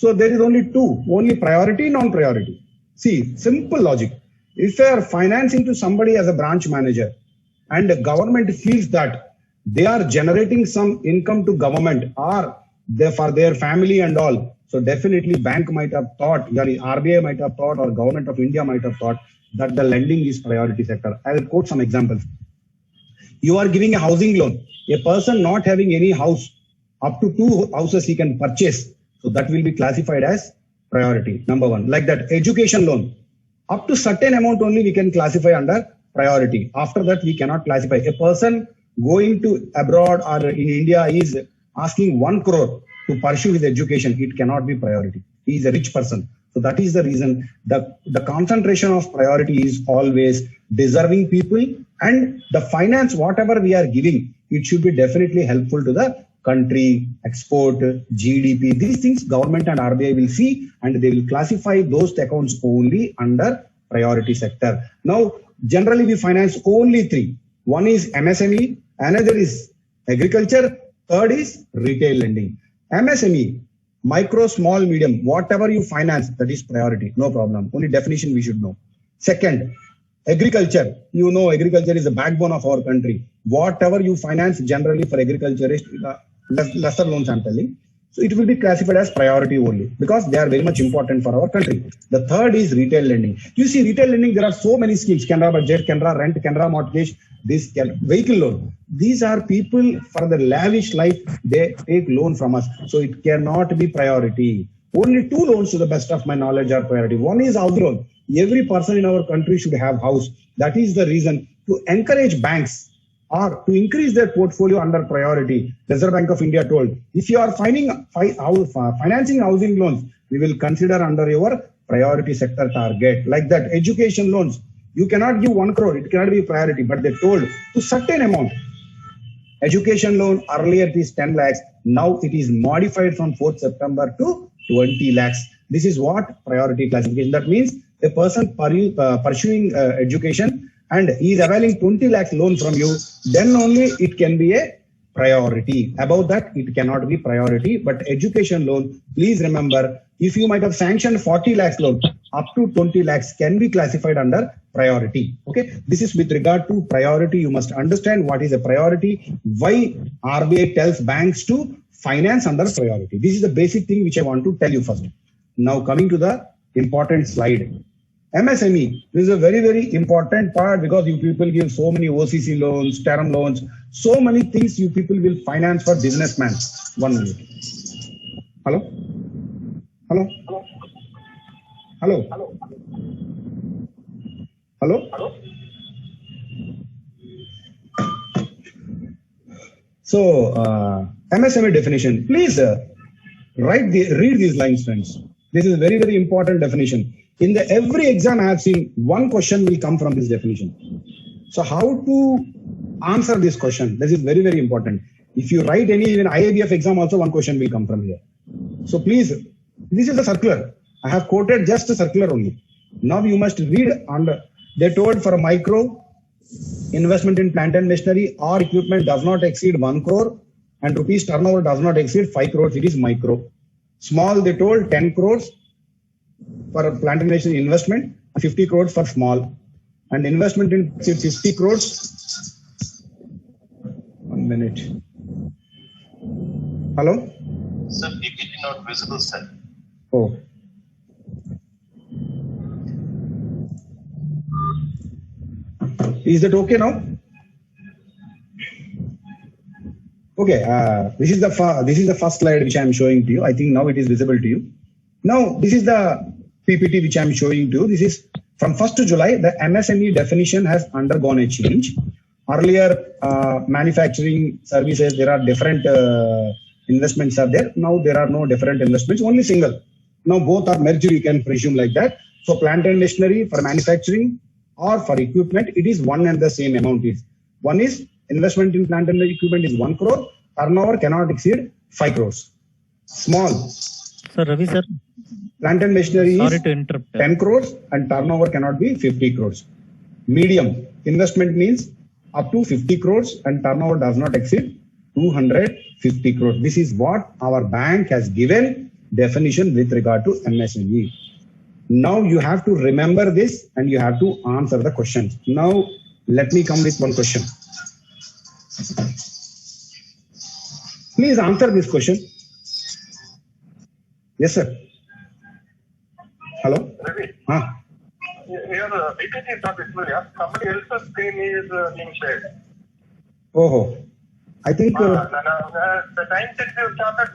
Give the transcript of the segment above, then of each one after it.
So there is only two, only priority, non-priority. See, simple logic. If you are financing to somebody as a branch manager and the government feels that they are generating some income to government or they, for their family and all, so definitely bank might have thought, RBI might have thought, or government of India might have thought that the lending is priority sector. I will quote some examples. You are giving a housing loan. A person not having any house, up to 2 houses he can purchase. So that will be classified as priority, number one. Like that, education loan. Up to certain amount only we can classify under priority. After that, we cannot classify. A person going to abroad or in India is asking 1 crore to pursue his education. It cannot be priority. He is a rich person. So that is the reason the concentration of priority is always deserving people, and the finance, whatever we are giving, it should be definitely helpful to the country, export, GDP. These things government and RBI will see, and they will classify those accounts only under priority sector. Now, generally we finance only three. One is MSME, another is agriculture, third is retail lending. MSME, micro, small, medium, whatever you finance, that is priority, no problem. Only definition we should know. Second, agriculture. You know, agriculture is the backbone of our country. Whatever you finance generally for agriculture is lesser loans, I'm telling. So it will be classified as priority only because they are very much important for our country. The third is retail lending. You see, retail lending, there are so many schemes: Canara Budget, Canara Rent, Canara Mortgage, this vehicle loan. These are people for the lavish life, they take loan from us. So it cannot be priority. Only two loans to the best of my knowledge are priority. One is house loan. Every person in our country should have house. That is the reason to encourage banks or to increase their portfolio under priority. Reserve Bank of India told, if you are financing housing loans, we will consider under your priority sector target. Like that, education loans, you cannot give 1 crore, it cannot be priority, but they told to certain amount. Education loan, earlier it is 10 lakhs, now it is modified from 4th September to 20 lakhs. This is what priority classification. That means a person pursuing education and he is availing 20 lakhs loan from you, then only it can be a priority. Above that, it cannot be priority. But education loan, please remember, if you might have sanctioned 40 lakhs loan, up to 20 lakhs can be classified under priority. Okay, this is with regard to priority. You must understand what is a priority, why RBI tells banks to finance under priority. This is the basic thing which I want to tell you first. Now coming to the important slide. MSME, this is a very, very important part because you people give so many OCC loans, term loans, so many things you people will finance for businessmen. 1 minute. Hello? Hello? Hello? Hello? Hello? So, MSME definition. Please read these lines, friends. This is a very, very important definition. In the every exam I have seen, one question will come from this definition. So how to answer this question? This is very, very important. If you write any even IABF exam also, one question will come from here. So please, this is a circular. I have quoted just a circular only. Now you must read under. They told for a micro, investment in plant and machinery or equipment does not exceed 1 crore and rupees turnover does not exceed 5 crores. It is micro. Small, they told 10 crores. For a plant and machinery investment, 50 crores for small, and investment in 50 crores. 1 minute. Hello? Sir, PPT not visible, sir. Oh. Is that okay now? Okay. This is the first slide which I am showing to you. I think now it is visible to you. Now this is the PPT which I am showing to you. This is from 1st July, the MSME definition has undergone a change. Earlier, manufacturing services, there are different investments are there. Now there are no different investments, only single. Now both are merged, you can presume like that. So plant and machinery for manufacturing or for equipment, it is one and the same amount. One is investment in plant and equipment is 1 crore. Turnover cannot exceed 5 crores. Small. Sir, Ravi sir. Plant and machinery Sorry is to interrupt. 10 crores and turnover cannot be 50 crores. Medium investment means up to 50 crores and turnover does not exceed 250 crores. This is what our bank has given definition with regard to MSME. Now you have to remember this and you have to answer the questions. Now let me come with one question. Please answer this question. Yes, sir. Hello? Ravi, Huh? your PPT is not visible, yeah? Somebody else's screen is being shared. Oh, I think. The time that you started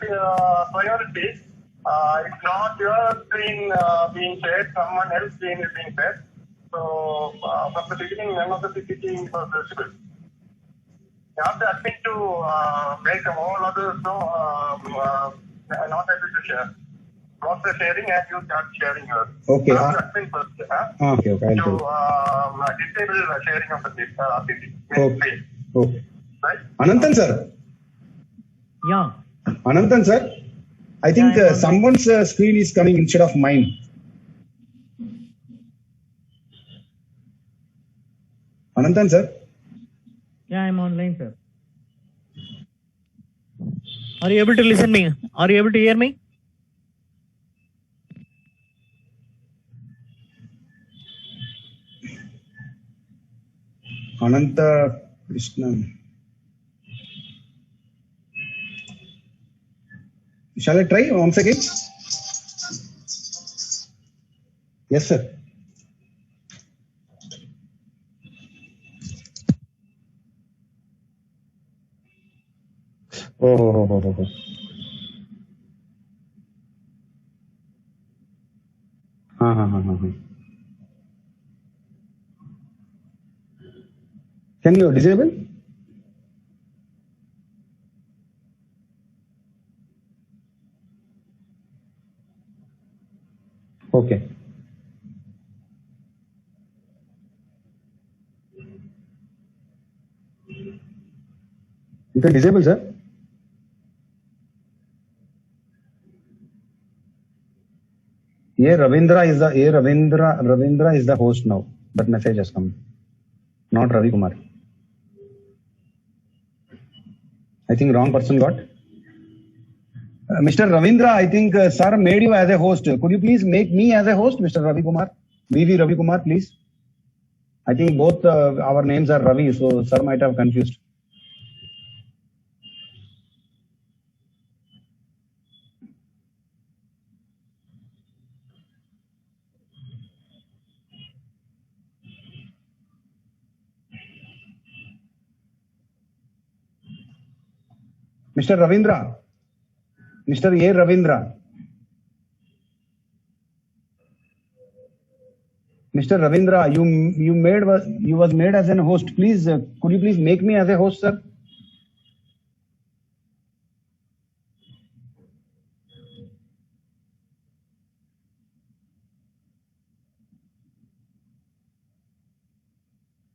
priorities, it's not your screen being shared, someone else's screen is being shared. So from the beginning, none of the PPT was visible. You have to admit to make a whole other not able to share. Not the sharing and you start sharing yours. Okay. You have to admit first, Okay. Okay. to disable sharing of the PPT. Okay. Okay. Right? Ananthan sir. Yeah. Ananthan sir. I think Yeah, someone's screen is coming instead of mine. Ananthan sir. Yeah, I'm online, sir. Are you able to listen me? Are you able to hear me? Ananta Krishnan. Shall I try once again? Yes, sir. Oh. Can you disable? Okay. You can disable, sir. Ravindra is the host now. That message has come. Not Ravi Kumar. I think wrong person got. Mr. Ravindra, I think sir made you as a host. Could you please make me as a host, Mr. Ravi Kumar? VV Ravi Kumar, please. I think both our names are Ravi, so sir might have confused. Mr. Ravindra. Mr. A. Ravindra. Mr. Ravindra, you was made as an host. Please, could you please make me as a host, sir?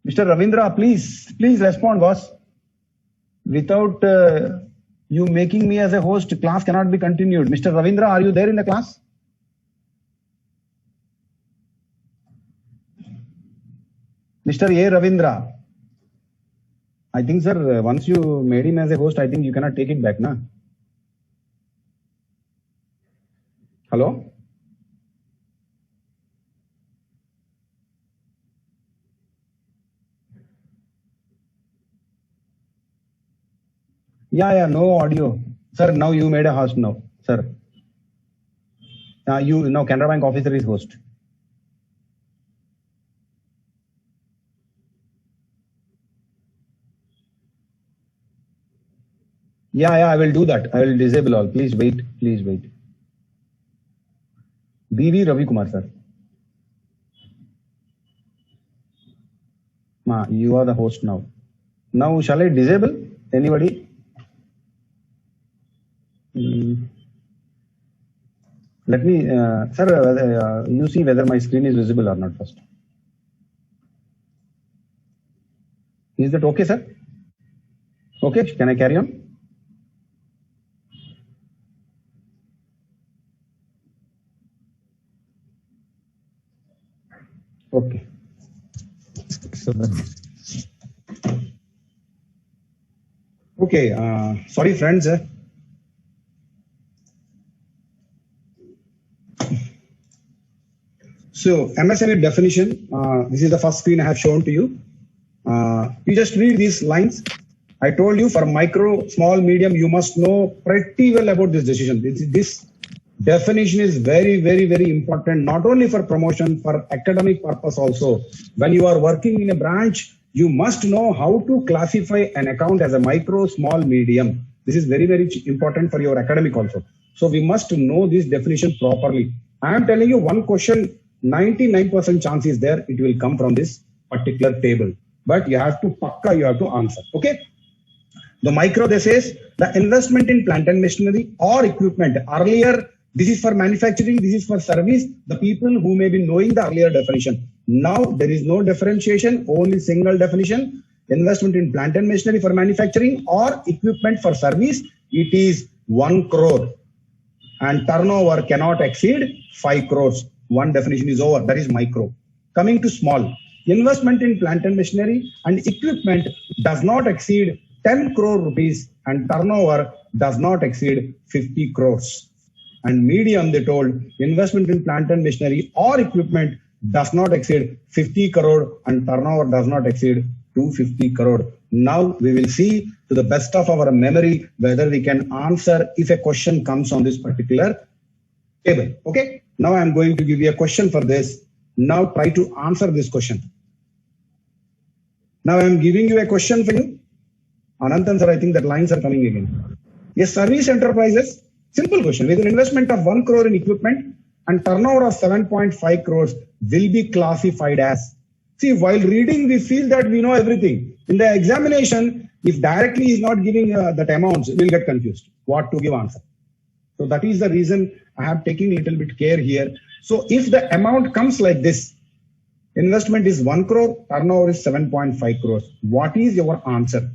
Mr. Ravindra, please respond, boss. Without you making me as a host, class cannot be continued. Mr. Ravindra, are you there in the class? Mr. A. Ravindra. I think, sir, once you made him as a host, I think you cannot take it back, na? Hello? Yeah, no audio. Sir, now you made a host now, sir. You now Canara Bank officer is host. Yeah, I will do that. I will disable all. Please wait. BV Ravi Kumar, sir. You are the host now. Now, shall I disable? Anybody? Let me, sir, you see whether my screen is visible or not first. Is that okay, sir? Okay, can I carry on? Okay. Okay, sorry friends. So MSME definition, this is the first screen I have shown to you. You just read these lines. I told you for micro, small, medium, you must know pretty well about this decision. This definition is very, very, very important, not only for promotion, for academic purpose also. When you are working in a branch, you must know how to classify an account as a micro, small, medium. This is very, very important for your academic also. So we must know this definition properly. I am telling you one question, 99% chance is there, it will come from this particular table. But you have to answer. Okay. The micro, this is the investment in plant and machinery or equipment. Earlier, this is for manufacturing, this is for service. The people who may be knowing the earlier definition. Now there is no differentiation, only single definition. Investment in plant and machinery for manufacturing or equipment for service, it is 1 crore. And turnover cannot exceed 5 crores. One definition is over, that is micro. Coming to small, investment in plant and machinery and equipment does not exceed 10 crore rupees and turnover does not exceed 50 crores. And medium, they told, investment in plant and machinery or equipment does not exceed 50 crore and turnover does not exceed 250 crore. Now we will see to the best of our memory whether we can answer if a question comes on this particular table. Okay. Now I am going to give you a question for this. Now try to answer this question. Now I am giving you a question for you. Ananthan sir, I think that lines are coming again. Yes, service enterprises, simple question. With an investment of 1 crore in equipment and turnover of 7.5 crores will be classified as. See, while reading, we feel that we know everything. In the examination, if directly is not giving that amounts, we'll get confused what to give answer. So that is the reason I have taken a little bit care here. So if the amount comes like this, investment is 1 crore, turnover is 7.5 crores. What is your answer?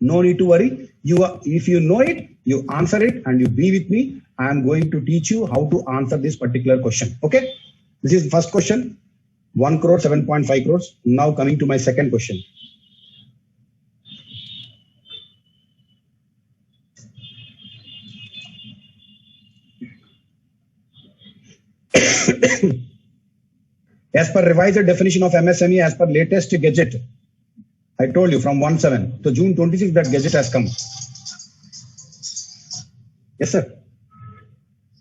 No need to worry. If you know it, you answer it and you be with me. I am going to teach you how to answer this particular question. Okay. This is the first question. 1 crore, 7.5 crores. Now coming to my second question. As per revised definition of MSME, as per latest gadget, I told you from 1/7 to June 26, that gadget has come. Yes, sir.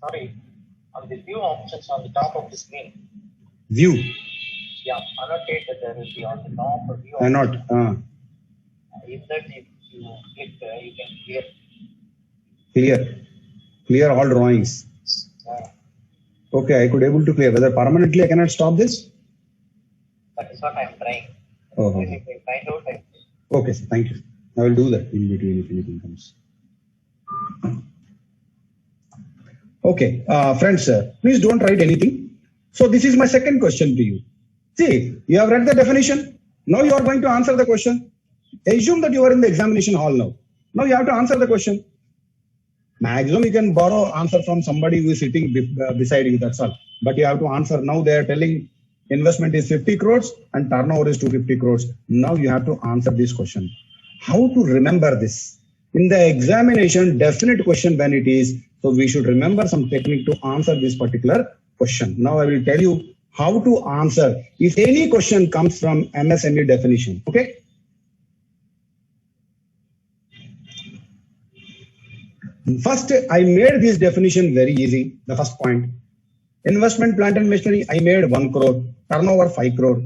Sorry, on the view options on the top of the screen. View. Yeah, annotate that there will be on the top of view. Not. In that, if you click, you can Clear all drawings. Okay, I could able to clear. Whether permanently I cannot stop this? That is what I am trying. Oh. If I find out, Okay, sir, thank you. I will do that in between if anything comes. Okay, friends, please don't write anything. So this is my second question to you. See, you have read the definition. Now you are going to answer the question. Assume that you are in the examination hall now. Now you have to answer the question. Maximum you can borrow answer from somebody who is sitting beside you, that's all. But you have to answer. Now they are telling investment is 50 crores and turnover is 250 crores. Now you have to answer this question. How to remember this? In the examination, definite question when it is, so we should remember some technique to answer this particular question. Now I will tell you how to answer if any question comes from MSME definition. Okay. First, I made this definition very easy. The first point, investment plant and machinery, I made 1 crore, turnover 5 crore.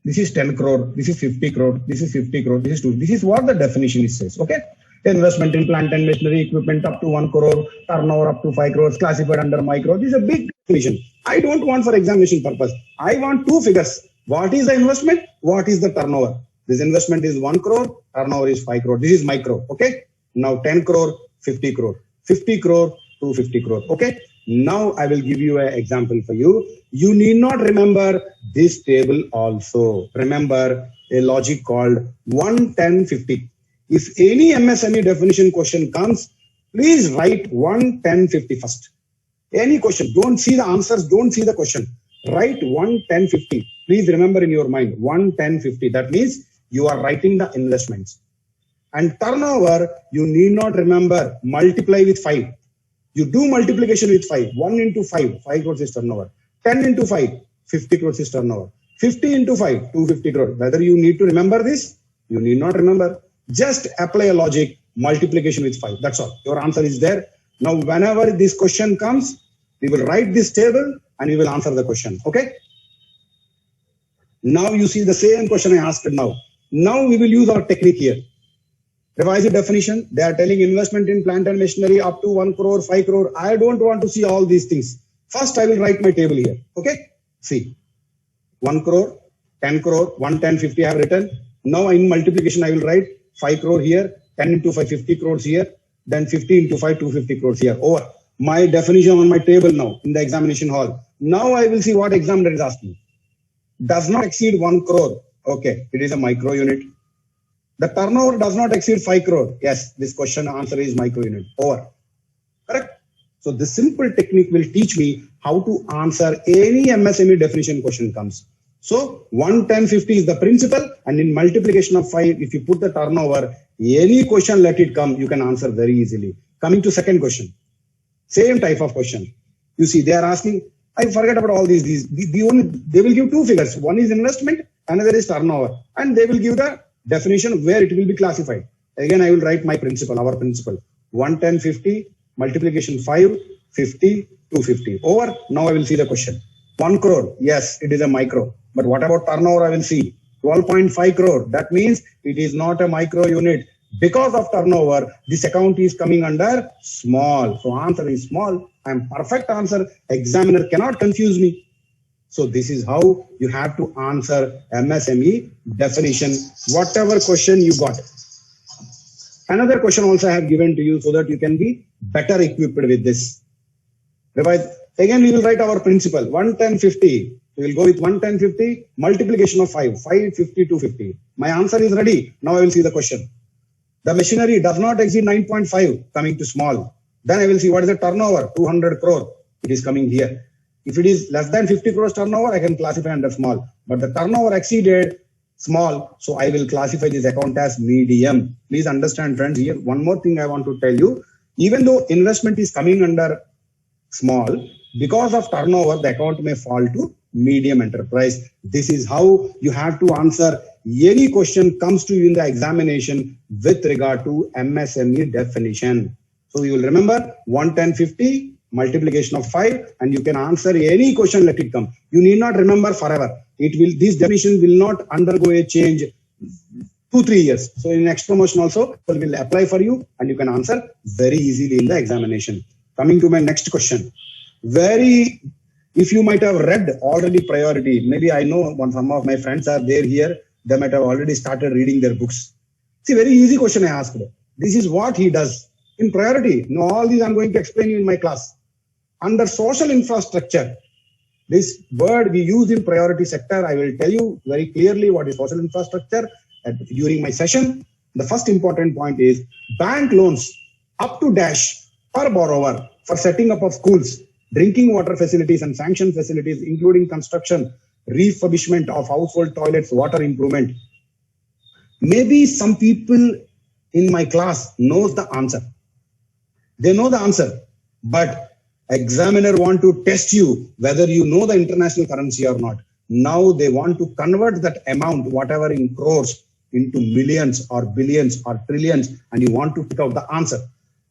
This is 10 crore. This is 50 crore. This is 50 crore. This is 2. This is what the definition says. Okay. Investment in plant and machinery, equipment up to 1 crore, turnover up to 5 crores, classified under micro. This is a big definition. I don't want for examination purpose. I want two figures. What is the investment? What is the turnover? This investment is 1 crore, turnover is 5 crore. This is micro. Okay. Now 10 crore, 50 crore, 50 crore, 250 crore. Okay. Now I will give you an example for you. You need not remember this table also. Remember a logic called 1, 10, 50. If any MSME definition question comes, please write 1, 10, 50 first. Any question, don't see the answers, don't see the question. Write 1, 10, 50. Please remember in your mind 1, 10, 50. That means you are writing the investments. And turnover, you need not remember, multiply with 5. You do multiplication with 5. 1 into 5, 5 crores is turnover. 10 into 5, 50 crores is turnover. 50 into 5, 250 crores. Whether you need to remember this, you need not remember. Just apply a logic, multiplication with 5. That's all. Your answer is there. Now, whenever this question comes, we will write this table and we will answer the question. Okay? Now you see the same question I asked now. Now we will use our technique here. Revise the definition. They are telling investment in plant and machinery up to 1 crore, 5 crore. I don't want to see all these things. First, I will write my table here. Okay? See. 1 crore, 10 crore, 1, 10, 50 I have written. Now in multiplication, I will write 5 crore here, 10 into 5, 50 crores here, then 50 into 5, 250 crores here. Over. My definition on my table now in the examination hall. Now I will see what examiner is asking. Does not exceed 1 crore. Okay, it is a micro unit. The turnover does not exceed 5 crore. Yes, this question answer is micro unit. Over. Correct? So this simple technique will teach me how to answer any MSME definition question comes. So 1, 10, 50 is the principle, and in multiplication of 5, if you put the turnover, any question let it come, you can answer very easily. Coming to second question. Same type of question. You see, they are asking, I forget about all these. They will give two figures. One is investment, another is turnover. And they will give the definition where it will be classified. Again, I will write my principle, our principle. 1, 10, 50, multiplication 5, 50, 250. Over. Now I will see the question. 1 crore. Yes, it is a micro. But what about turnover? I will see. 12.5 crore. That means it is not a micro unit. Because of turnover, this account is coming under small. So answer is small. I am perfect answer. Examiner cannot confuse me. So this is how you have to answer MSME definition, whatever question you got. Another question also I have given to you so that you can be better equipped with this. Revise. Again, we will write our principle. 1, 10, 50. We will go with 1, 10, 50. Multiplication of 5. 5, 50, 250. My answer is ready. Now I will see the question. The machinery does not exceed 9.5, coming to small. Then I will see what is the turnover, 200 crore. It is coming here. If it is less than 50 crores turnover, I can classify under small. But the turnover exceeded small, so I will classify this account as medium. Please understand, friends, here one more thing I want to tell you. Even though investment is coming under small, because of turnover, the account may fall to medium enterprise. This is how you have to answer any question comes to you in the examination with regard to MSME definition. So you will remember 1, 10, 50, multiplication of 5, and you can answer any question, let it come. You need not remember forever. This definition will not undergo a change 2-3 years. So in next promotion also, it will apply for you and you can answer very easily in the examination. Coming to my next question. If you might have read already priority, maybe I know some of my friends are there here, they might have already started reading their books. See, very easy question I asked. This is what he does in priority. Now all these I'm going to explain you in my class. Under social infrastructure, this word we use in priority sector, I will tell you very clearly what is social infrastructure during my session. The first important point is bank loans up to dash per borrower for setting up of schools, drinking water facilities and sanction facilities, including construction, refurbishment of household toilets, water improvement. Maybe some people in my class knows the answer. They know the answer, but examiner want to test you whether you know the international currency or not. Now they want to convert that amount, whatever in crores, into millions or billions or trillions, and you want to pick out the answer.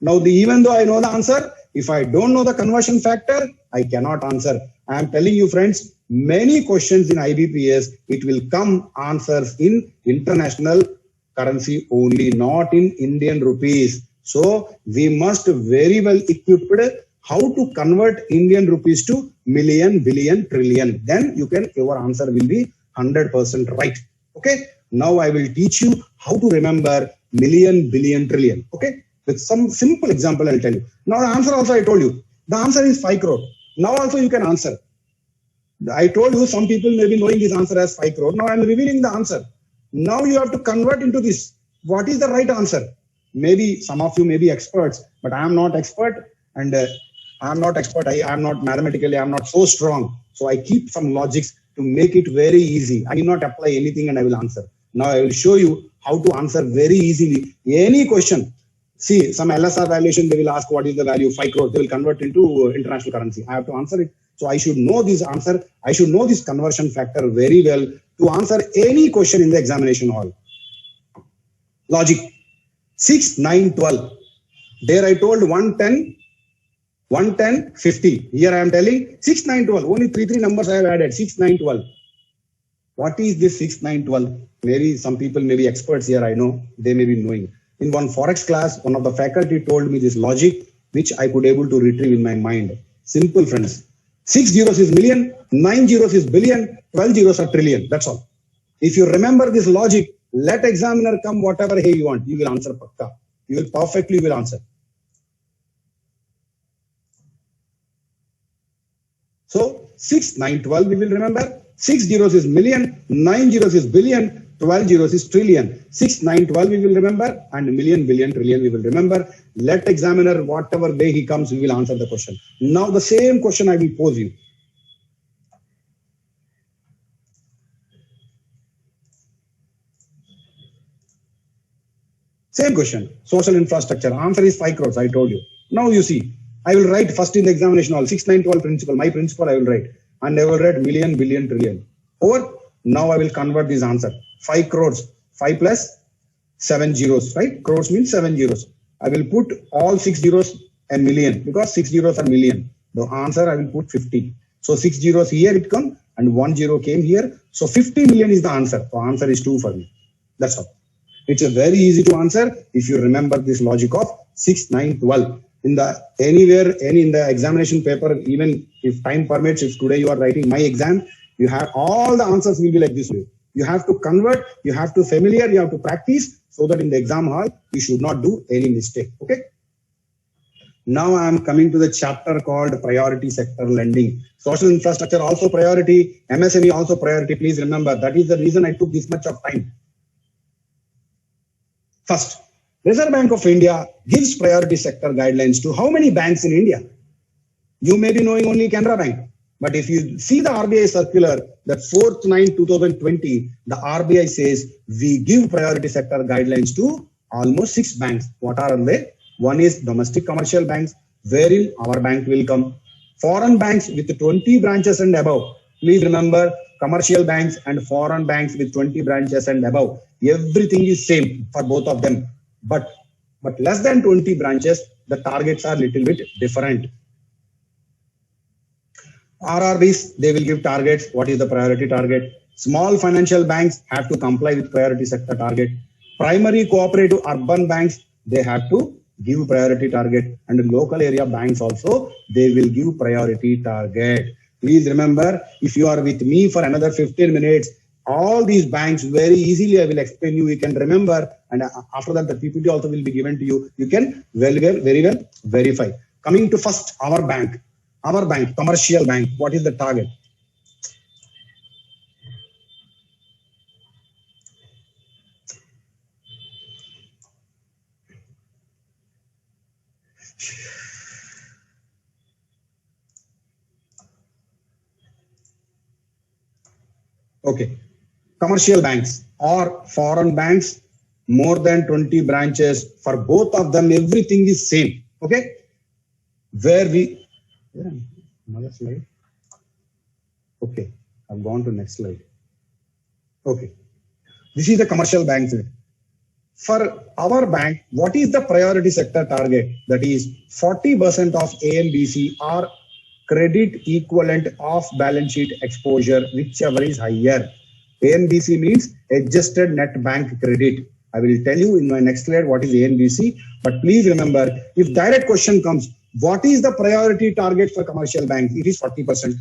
Now, even though I know the answer, if I don't know the conversion factor, I cannot answer. I am telling you, friends, many questions in IBPS, it will come answers in international currency only, not in Indian rupees. So we must very well equipped how to convert Indian rupees to million, billion, trillion. Then your answer will be 100% right. Okay. Now I will teach you how to remember million, billion, trillion. Okay. With some simple example, I'll tell you. Now the answer also I told you. The answer is 5 crore. Now also you can answer. I told you some people may be knowing this answer as 5 crore. Now I'm revealing the answer. Now you have to convert into this. What is the right answer? Maybe some of you may be experts, but I am not expert, and I am not expert. I am not mathematically, I am not so strong. So I keep some logics to make it very easy. I will not apply anything and I will answer. Now I will show you how to answer very easily any question. See, some LSR valuation, they will ask what is the value, 5 crore. They will convert into international currency. I have to answer it. So I should know this answer. I should know this conversion factor very well to answer any question in the examination hall. Logic. 6, 9, 12. There I told 110, 110, 50. Here I am telling 6, 9, 12. Only three numbers I have added. 6, 9, 12. What is this 6, 9, 12? Maybe some people may be experts here. I know they may be knowing. In one forex class, one of the faculty told me this logic, which I could able to retrieve in my mind. Simple, friends. 6 zeros is million, 9 zeros is billion, 12 zeros are trillion. That's all. If you remember this logic, let examiner come whatever way you want. You will answer pakka. You will perfectly will answer. So 6, 9, 12 we will remember. 6 zeros is million, 9 zeros is billion, 12 zeros is trillion. 6, 9, 12 we will remember, and million, billion, trillion we will remember. Let examiner whatever way he comes, we will answer the question. Now the same question I will pose you. Same question. Social infrastructure. Answer is 5 crores. I told you. Now you see. I will write first in the examination hall 6, 9, 12 principle. My principle I will write. And I will write million, billion, trillion. Or now I will convert this answer. 5 crores. 5 plus 7 zeros. Right? Crores means 7 zeros. I will put all 6 zeros a million. Because 6 zeros are million. The answer I will put 50. So 6 zeros here it come. And 1 zero came here. So 50 million is the answer. So answer is 2 for me. That's all. It's a very easy to answer if you remember this logic of 6, 9, 12. In the anywhere, any in the examination paper, even if time permits, if today you are writing my exam, you have all the answers will be like this way. You have to convert, you have to familiar, you have to practice so that in the exam hall, you should not do any mistake. Okay. Now I am coming to the chapter called priority sector lending. Social infrastructure also priority, MSME also priority. Please remember that is the reason I took this much of time. First, Reserve Bank of India gives priority sector guidelines to how many banks in India? You may be knowing only Canara Bank. But if you see the RBI circular, that 4/9/2020, the RBI says we give priority sector guidelines to almost 6 banks. What are they? One is domestic commercial banks, wherein our bank will come. Foreign banks with 20 branches and above. Please remember, commercial banks and foreign banks with 20 branches and above. Everything is same for both of them. But less than 20 branches, the targets are little bit different. RRBs, they will give targets. What is the priority target? Small financial banks have to comply with priority sector target. Primary cooperative urban banks, they have to give priority target. And local area banks also, they will give priority target. Please remember, if you are with me for another 15 minutes, all these banks very easily I will explain you. You can remember, and after that the PPT also will be given to you. You can very well verify. Coming to first, our bank, commercial bank. What is the target? Okay. Commercial banks or foreign banks, more than 20 branches. For both of them, everything is same. Okay. Where we, another slide. Okay. I've gone to next slide. Okay. This is the commercial banks. For our bank, what is the priority sector target? That is 40% of ANBC or credit equivalent of balance sheet exposure, whichever is higher. ANBC means adjusted net bank credit. I will tell you in my next slide what is ANBC. But please remember, if direct question comes, what is the priority target for commercial banks? It is 40%.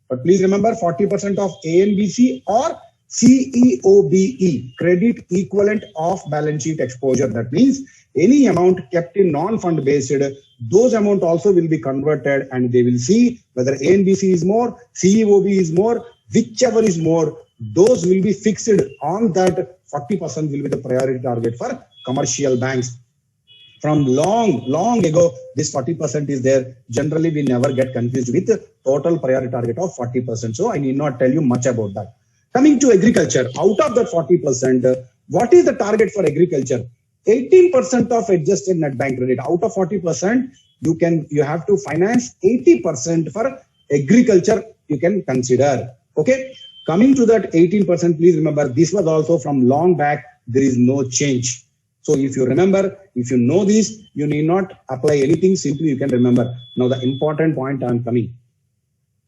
But please remember, 40% of ANBC or CEOBE, credit equivalent of balance sheet exposure. That means any amount kept in non-fund based, those amount also will be converted and they will see whether ANBC is more, CEOB is more, whichever is more, those will be fixed on that 40% will be the priority target for commercial banks. From long ago, this 40% is there. Generally, we never get confused with the total priority target of 40%. So I need not tell you much about that. Coming to agriculture, out of that 40%, what is the target for agriculture? 18% of adjusted net bank credit. Out of 40%, you have to finance 80% for agriculture you can consider. Okay. Coming to that 18%, please remember this was also from long back. There is no change. So if you remember, if you know this, you need not apply anything. Simply you can remember. Now the important point I am coming.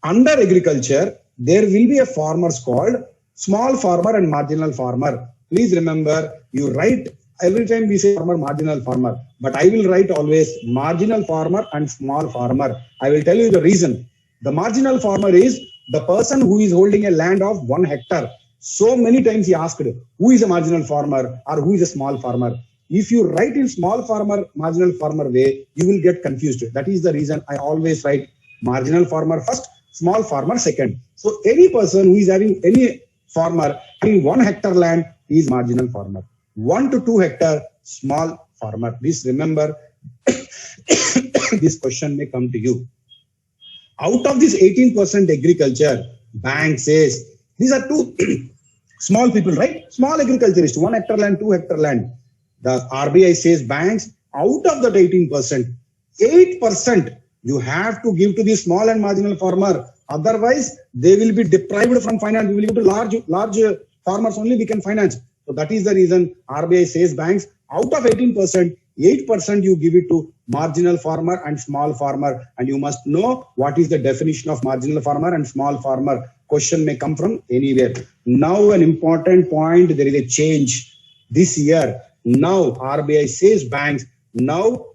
Under agriculture, there will be a farmers called small farmer and marginal farmer. Please remember, you write every time we say farmer, marginal farmer, but I will write always marginal farmer and small farmer. I will tell you the reason. The marginal farmer is the person who is holding a land of 1 hectare. So many times he asked, who is a marginal farmer or who is a small farmer? If you write in small farmer, marginal farmer way, you will get confused. That is the reason I always write marginal farmer first, small farmer second. So any person who is having any farmer having 1 hectare land is marginal farmer. 1 to 2 hectare, small farmer. Please remember, this question may come to you. Out of this 18% agriculture, bank says, these are two small people, right? Small agriculturist, 1 hectare land, 2 hectare land. The RBI says banks, out of that 18%, 8% you have to give to the small and marginal farmer. Otherwise, they will be deprived from finance. We will give to large farmers only we can finance. So that is the reason RBI says banks, out of 18%, 8% you give it to marginal farmer and small farmer. And you must know what is the definition of marginal farmer and small farmer. Question may come from anywhere. Now an important point, there is a change this year. Now RBI says banks, now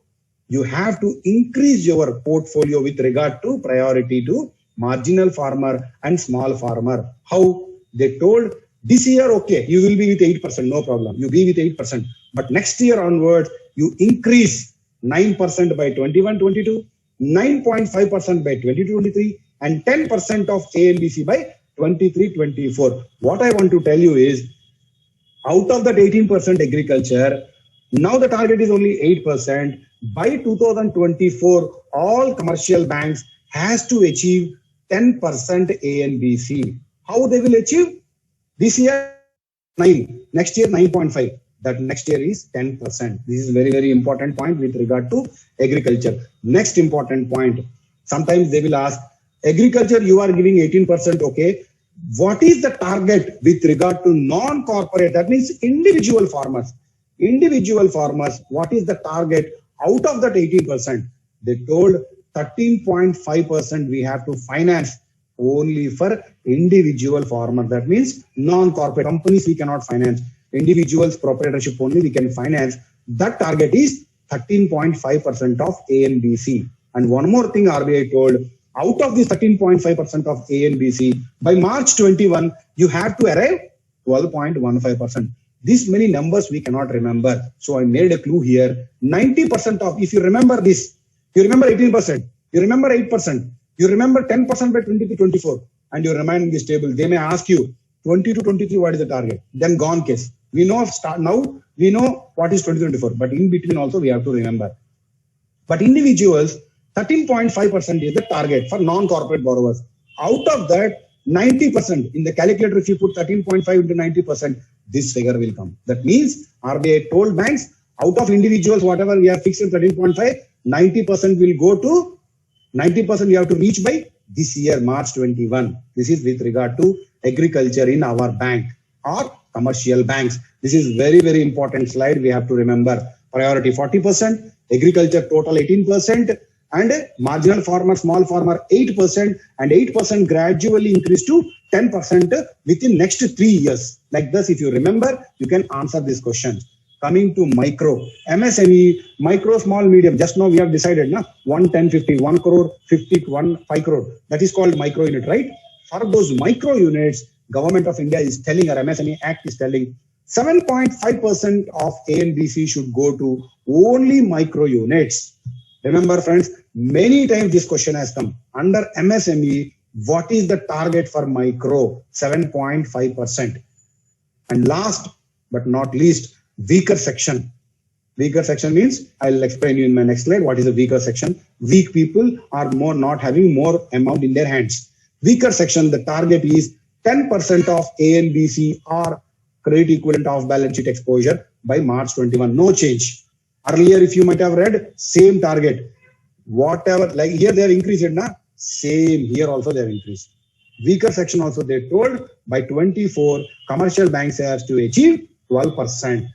you have to increase your portfolio with regard to priority to marginal farmer and small farmer. How? They told this year, okay, you will be with 8%, no problem. You be with 8%. But next year onwards, you increase 9% by 21-22, 9.5% by 22-23, and 10% of ANBC by 23-24. What I want to tell you is, out of that 18% agriculture, now the target is only 8%. By 2024, all commercial banks has to achieve 10% ANBC. How they will achieve? This year 9, next year 9.5. That next year is 10%. This is very, very important point with regard to agriculture. Next important point. Sometimes they will ask, agriculture you are giving 18%, okay. What is the target with regard to non-corporate? That means individual farmers. Individual farmers, what is the target out of that 18%? They told 13.5% we have to finance only for individual farmers. That means non-corporate companies we cannot finance. Individuals, proprietorship only we can finance. That target is 13.5% of ANBC. And one more thing RBI told, out of this 13.5% of ANBC, by March 21, you have to arrive 12.15%. This many numbers we cannot remember. So I made a clue here. 90% of, if you remember this, you remember 18%, you remember 8%, you remember 10% by 20-24, and you remain in this table. They may ask you 20-23, what is the target? Then gone case. We know now we know what is 20-24, but in between also we have to remember. But individuals, 13.5% is the target for non-corporate borrowers. Out of that, 90%, in the calculator, if you put 13.5 into 90%, this figure will come. That means RBI told banks, out of individuals, whatever we have fixed in 13.5, 90% will go to 90% you have to reach by this year, March 21. This is with regard to agriculture in our bank or commercial banks. This is very, very important slide. We have to remember priority 40%, agriculture total 18%, and marginal farmer, small farmer 8%, and 8% gradually increase to 10% within next 3 years. Like this, if you remember, you can answer this question. Coming to micro, MSME, micro, small, medium. Just now we have decided, na? 1, 10, 50, 1 crore, 50, 1, 5 crore. That is called micro unit, right? For those micro units, Government of India is telling, or MSME Act is telling, 7.5% of ANBC should go to only micro units. Remember, friends, many times this question has come. Under MSME, what is the target for micro? 7.5%. And last but not least, weaker section. Weaker section means, I'll explain you in my next slide what is a weaker section. Weak people are more not having more amount in their hands. Weaker section, the target is 10% of ANBC or credit equivalent of balance sheet exposure by March 21. No change. Earlier, if you might have read, same target. Whatever, like here they are increased, na? Same here also they have increased. Weaker section also they told by 24 commercial banks has to achieve 12%.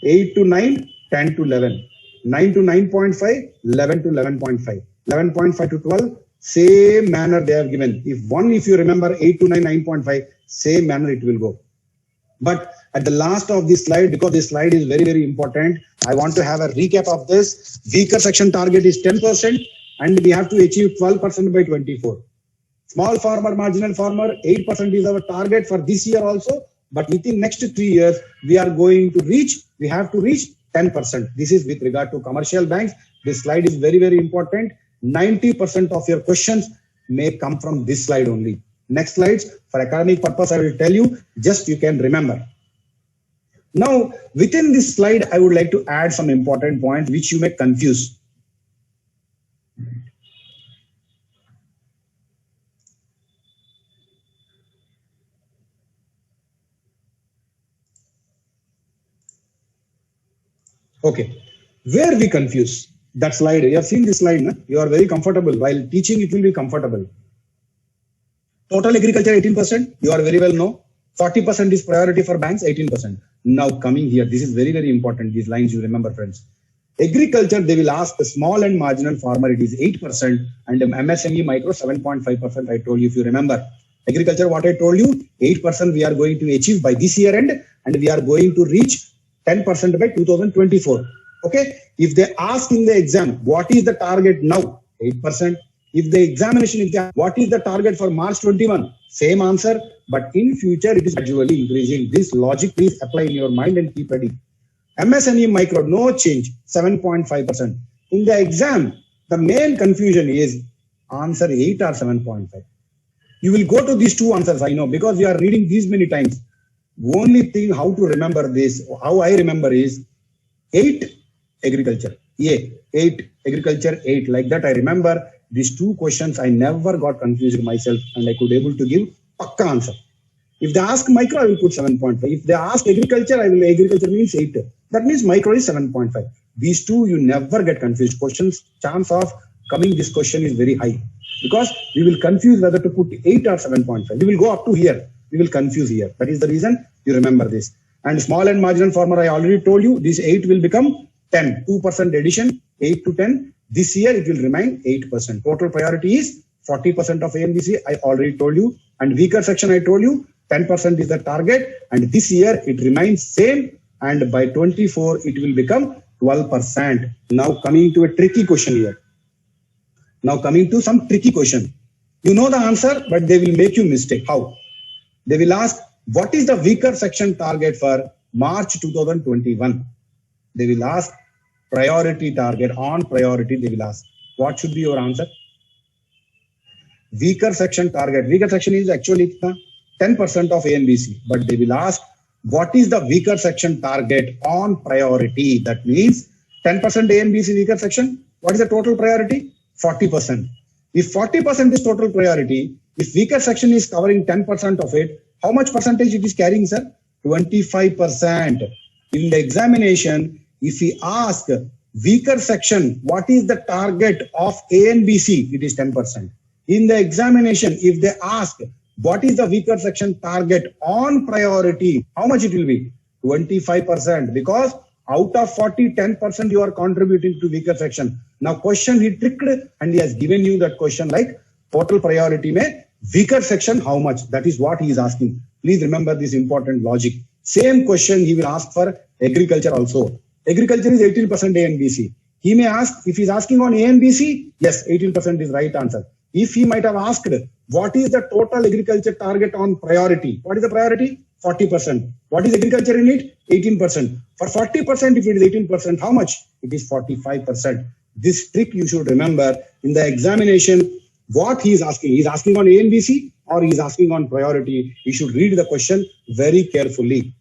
8 to 9, 10 to 11, 9 to 9.5, 11 to 11.5, 11.5 to 12, same manner they have given. If you remember 8 to 9, 9.5, same manner it will go. But at the last of this slide, because this slide is very, very important, I want to have a recap of this. Weaker section target is 10% and we have to achieve 12% by 24. Small farmer, marginal farmer, 8% is our target for this year also. But within next 3 years, we have to reach 10%. This is with regard to commercial banks. This slide is very, very important. 90% of your questions may come from this slide only. Next slides, for academic purpose, I will tell you, just you can remember. Now, within this slide, I would like to add some important points which you may confuse. Okay, where we confuse that slide, you have seen this slide, na? You are very comfortable while teaching, it will be comfortable. Total agriculture 18%, you are very well know. 40% is priority for banks, 18%. Now coming here, this is very, very important, these lines you remember friends. Agriculture, they will ask the small and marginal farmer, it is 8%, and MSME micro 7.5%, I told you if you remember. Agriculture, what I told you, 8% we are going to achieve by this year end, and we are going to reach 10% by 2024. Okay. If they ask in the exam, what is the target now? 8%. If the examination exam, what is the target for March 21? Same answer, but in future it is gradually increasing. This logic please apply in your mind and keep ready. MSME micro, no change, 7.5%. In the exam, the main confusion is answer 8 or 7.5. You will go to these two answers, I know, because we are reading these many times. Only thing how to remember this, how I remember is 8 agriculture, 8 agriculture, 8. Like that I remember these two questions. I never got confused myself and I could able to give pakka answer. If they ask micro, I will put 7.5. If they ask agriculture, agriculture means 8. That means micro is 7.5. These two, you never get confused. Questions, chance of coming this question is very high because we will confuse whether to put 8 or 7.5. We will go up to here. We will confuse here. That is the reason you remember this. And small and marginal farmer, I already told you, this 8 will become 10. 2% addition, 8 to 10. This year it will remain 8%. Total priority is 40% of ANBC. I already told you. And weaker section, I told you, 10% is the target. And this year it remains same. And by 24, it will become 12%. Now coming to a tricky question here. Now coming to some tricky question. You know the answer, but they will make you mistake. How? They will ask, what is the weaker section target for March 2021? They will ask priority target, on priority they will ask. What should be your answer? Weaker section target. Weaker section is actually 10% of ANBC, but they will ask, what is the weaker section target on priority? That means 10% ANBC weaker section. What is the total priority? 40%. If 40% is total priority, if weaker section is covering 10% of it, how much percentage it is carrying, sir? 25%. In the examination, if we ask weaker section, what is the target of ANBC? It is 10%. In the examination, if they ask, what is the weaker section target on priority? How much it will be? 25%. Because out of 40, 10% you are contributing to weaker section. Now question he tricked and he has given you that question like total priority mein weaker section how much? That is what he is asking. Please remember this important logic. Same question he will ask for agriculture also. Agriculture is 18% ANBC. He may ask, if he is asking on ANBC, yes, 18% is right answer. If he might have asked, what is the total agriculture target on priority? What is the priority? 40%. What is agriculture in it? 18%. For 40%, if it is 18%, how much? It is 45%. This trick you should remember in the examination. What he is asking on ANBC or he is asking on priority. You should read the question very carefully.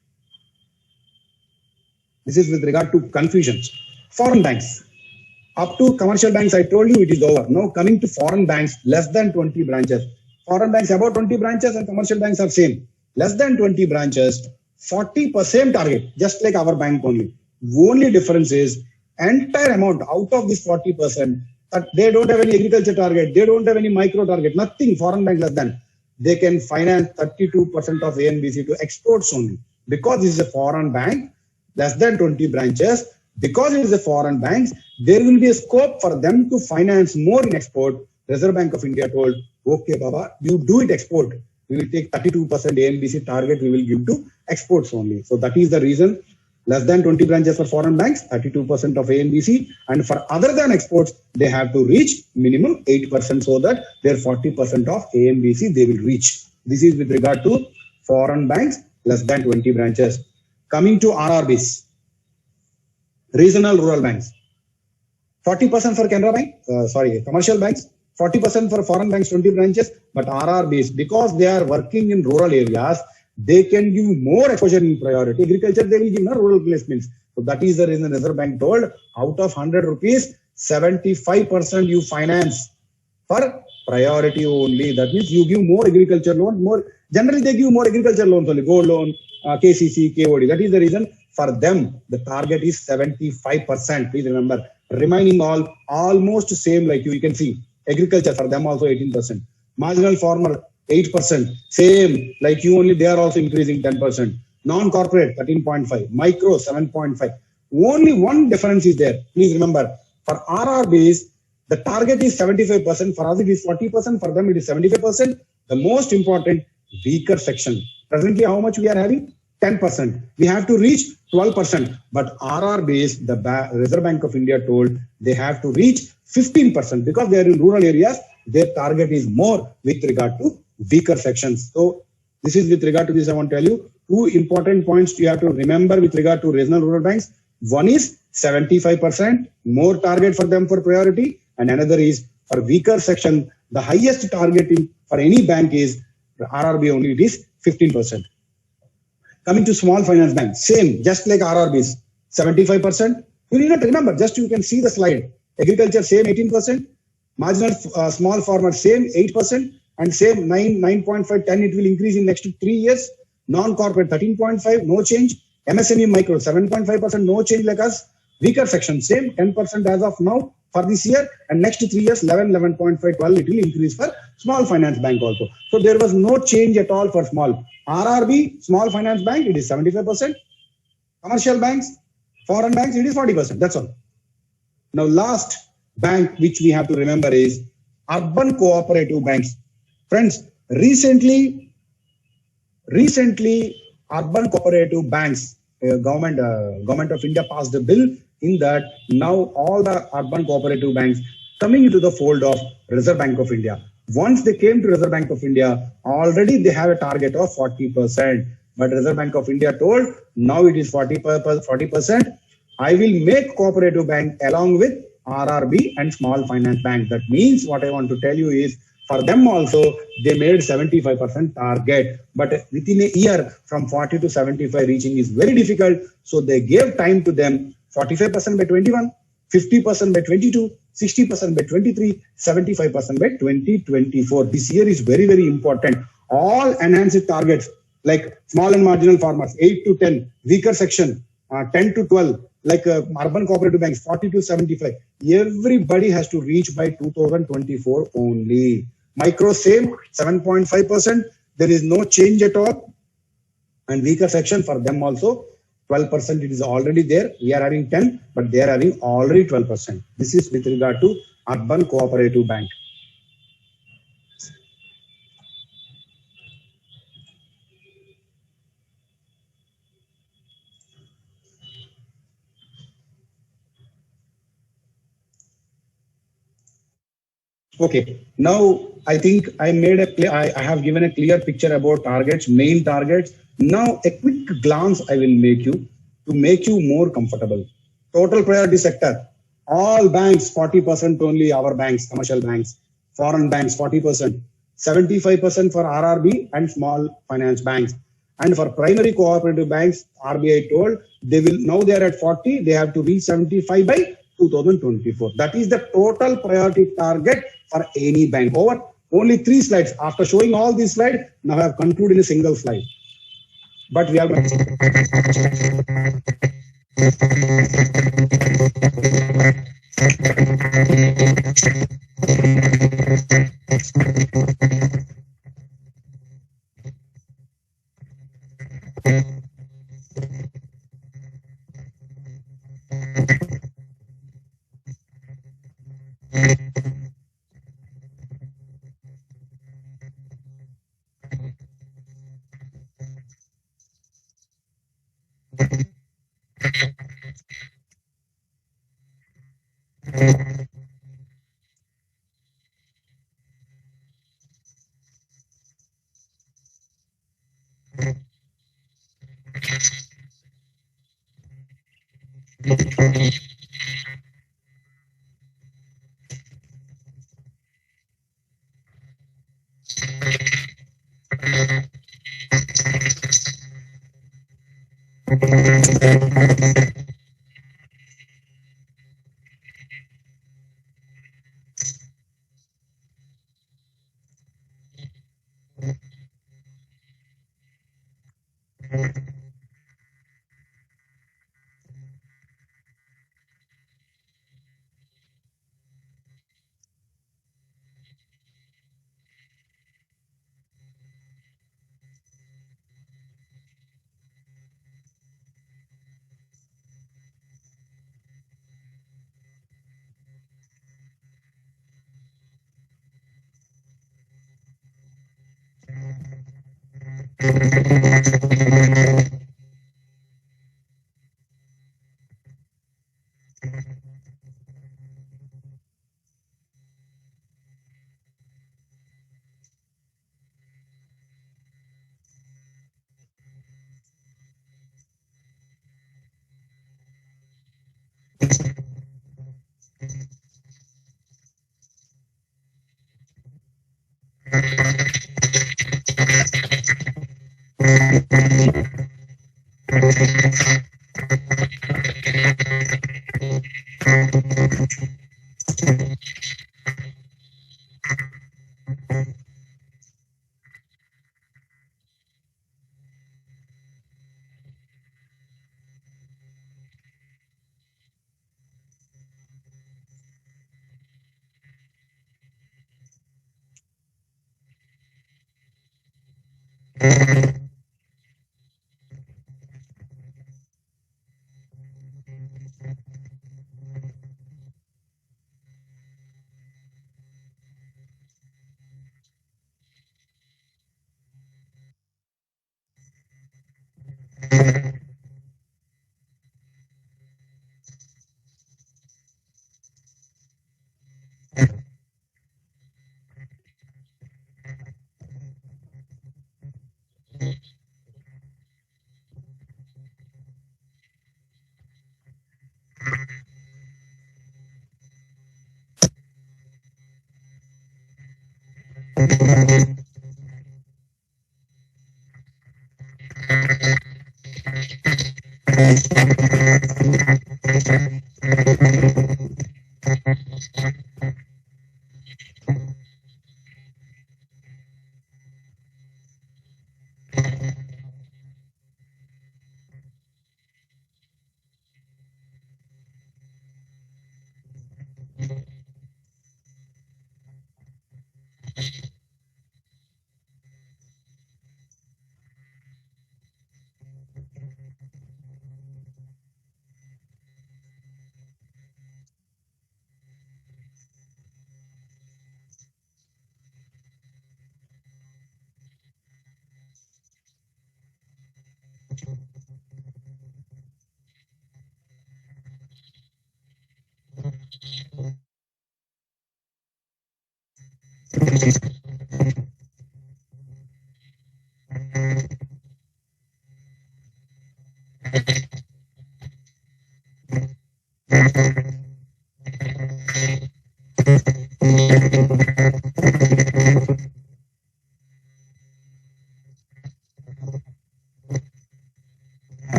This is with regard to confusions. Foreign banks. Up to commercial banks, I told you it is over. Now coming to foreign banks, less than 20 branches. Foreign banks about 20 branches and commercial banks are same. Less than 20 branches, 40% target, just like our bank only. Only difference is entire amount out of this 40%, They don't have any agriculture target. They don't have any micro target. Nothing. Foreign bank less than. They can finance 32% of ANBC to exports only. Because this is a foreign bank, less than 20 branches. Because it is a foreign bank, there will be a scope for them to finance more in export. Reserve Bank of India told, okay, Baba, you do it export. We will take 32% ANBC target we will give to exports only. So that is the reason. Less than 20 branches for foreign banks, 32% of ANBC, and for other than exports, they have to reach minimum 8% so that their 40% of ANBC they will reach. This is with regard to foreign banks, less than 20 branches. Coming to RRBs, regional rural banks, 40% for Canara Bank, commercial banks, 40% for foreign banks, 20 branches, but RRBs, because they are working in rural areas, they can give more exposure in priority. Agriculture, they will give no rural placements. So that is the reason Reserve Bank told, out of 100 rupees, 75% you finance for priority only. That means you give more agriculture loan, more. Generally, they give more agriculture loans only, gold loan, KCC, KOD. That is the reason for them, the target is 75%. Please remember, remaining all almost same like you can see. Agriculture for them also 18%. Marginal farmer, 8%, same like you only, they are also increasing 10%. Non-corporate 13.5, micro 7.5. Only one difference is there. Please remember, for RRBs, the target is 75%. For us, it is 40%. For them, it is 75%. The most important, weaker section. Presently, how much we are having? 10%. We have to reach 12%. But RRBs, the Reserve Bank of India told they have to reach 15% because they are in rural areas. Their target is more with regard to weaker sections. So this is with regard to this. I want to tell you two important points you have to remember with regard to regional rural banks. One is 75% more target for them for priority, and another is for weaker section. The highest target for any bank is RRB only. It is 15%. Coming to small finance banks, same, just like RRBs, 75%. You need not remember, just you can see the slide. Agriculture, same 18%. Marginal small farmer, same 8%. And same 9.5, 10, it will increase in next 3 years. Non-corporate, 13.5, no change. MSME micro, 7.5%, no change like us. Weaker section, same, 10% as of now for this year. And next 3 years, 11, 11.5, 12, it will increase for small finance bank also. So there was no change at all for small. RRB, small finance bank, it is 75%. Commercial banks, foreign banks, it is 40%. That's all. Now, last bank which we have to remember is urban cooperative banks. Friends, recently, urban cooperative banks, government of India passed a bill in that now all the urban cooperative banks coming into the fold of Reserve Bank of India. Once they came to Reserve Bank of India, already they have a target of 40%. But Reserve Bank of India told, now it is 40%. I will make cooperative bank along with RRB and small finance bank. That means what I want to tell you is, for them also, they made 75% target. But within a year, from 40 to 75 reaching is very difficult. So they gave time to them, 45% by 21, 50% by 22, 60% by 23, 75% by 2024. This year is very, very important. All enhanced targets like small and marginal farmers, 8 to 10, weaker section, 10 to 12, like urban cooperative banks, 40 to 75. Everybody has to reach by 2024 only. Micro, same, 7.5%. There is no change at all. And weaker section for them also, 12%. It is already there. We are having 10, but they are having already 12%. This is with regard to urban cooperative bank. Okay, now I think I have given a clear picture about targets, main targets. Now a quick glance I will make you to make you more comfortable. Total priority sector, all banks 40% only, our banks, commercial banks, foreign banks 40%, 75% for RRB and small finance banks. And for primary cooperative banks, RBI told they will, now they are at 40, they have to reach 75 by 2024. That is the total priority target for any bank. Over only 3 slides. After showing all these slides, now I have concluded in a single slide. But we have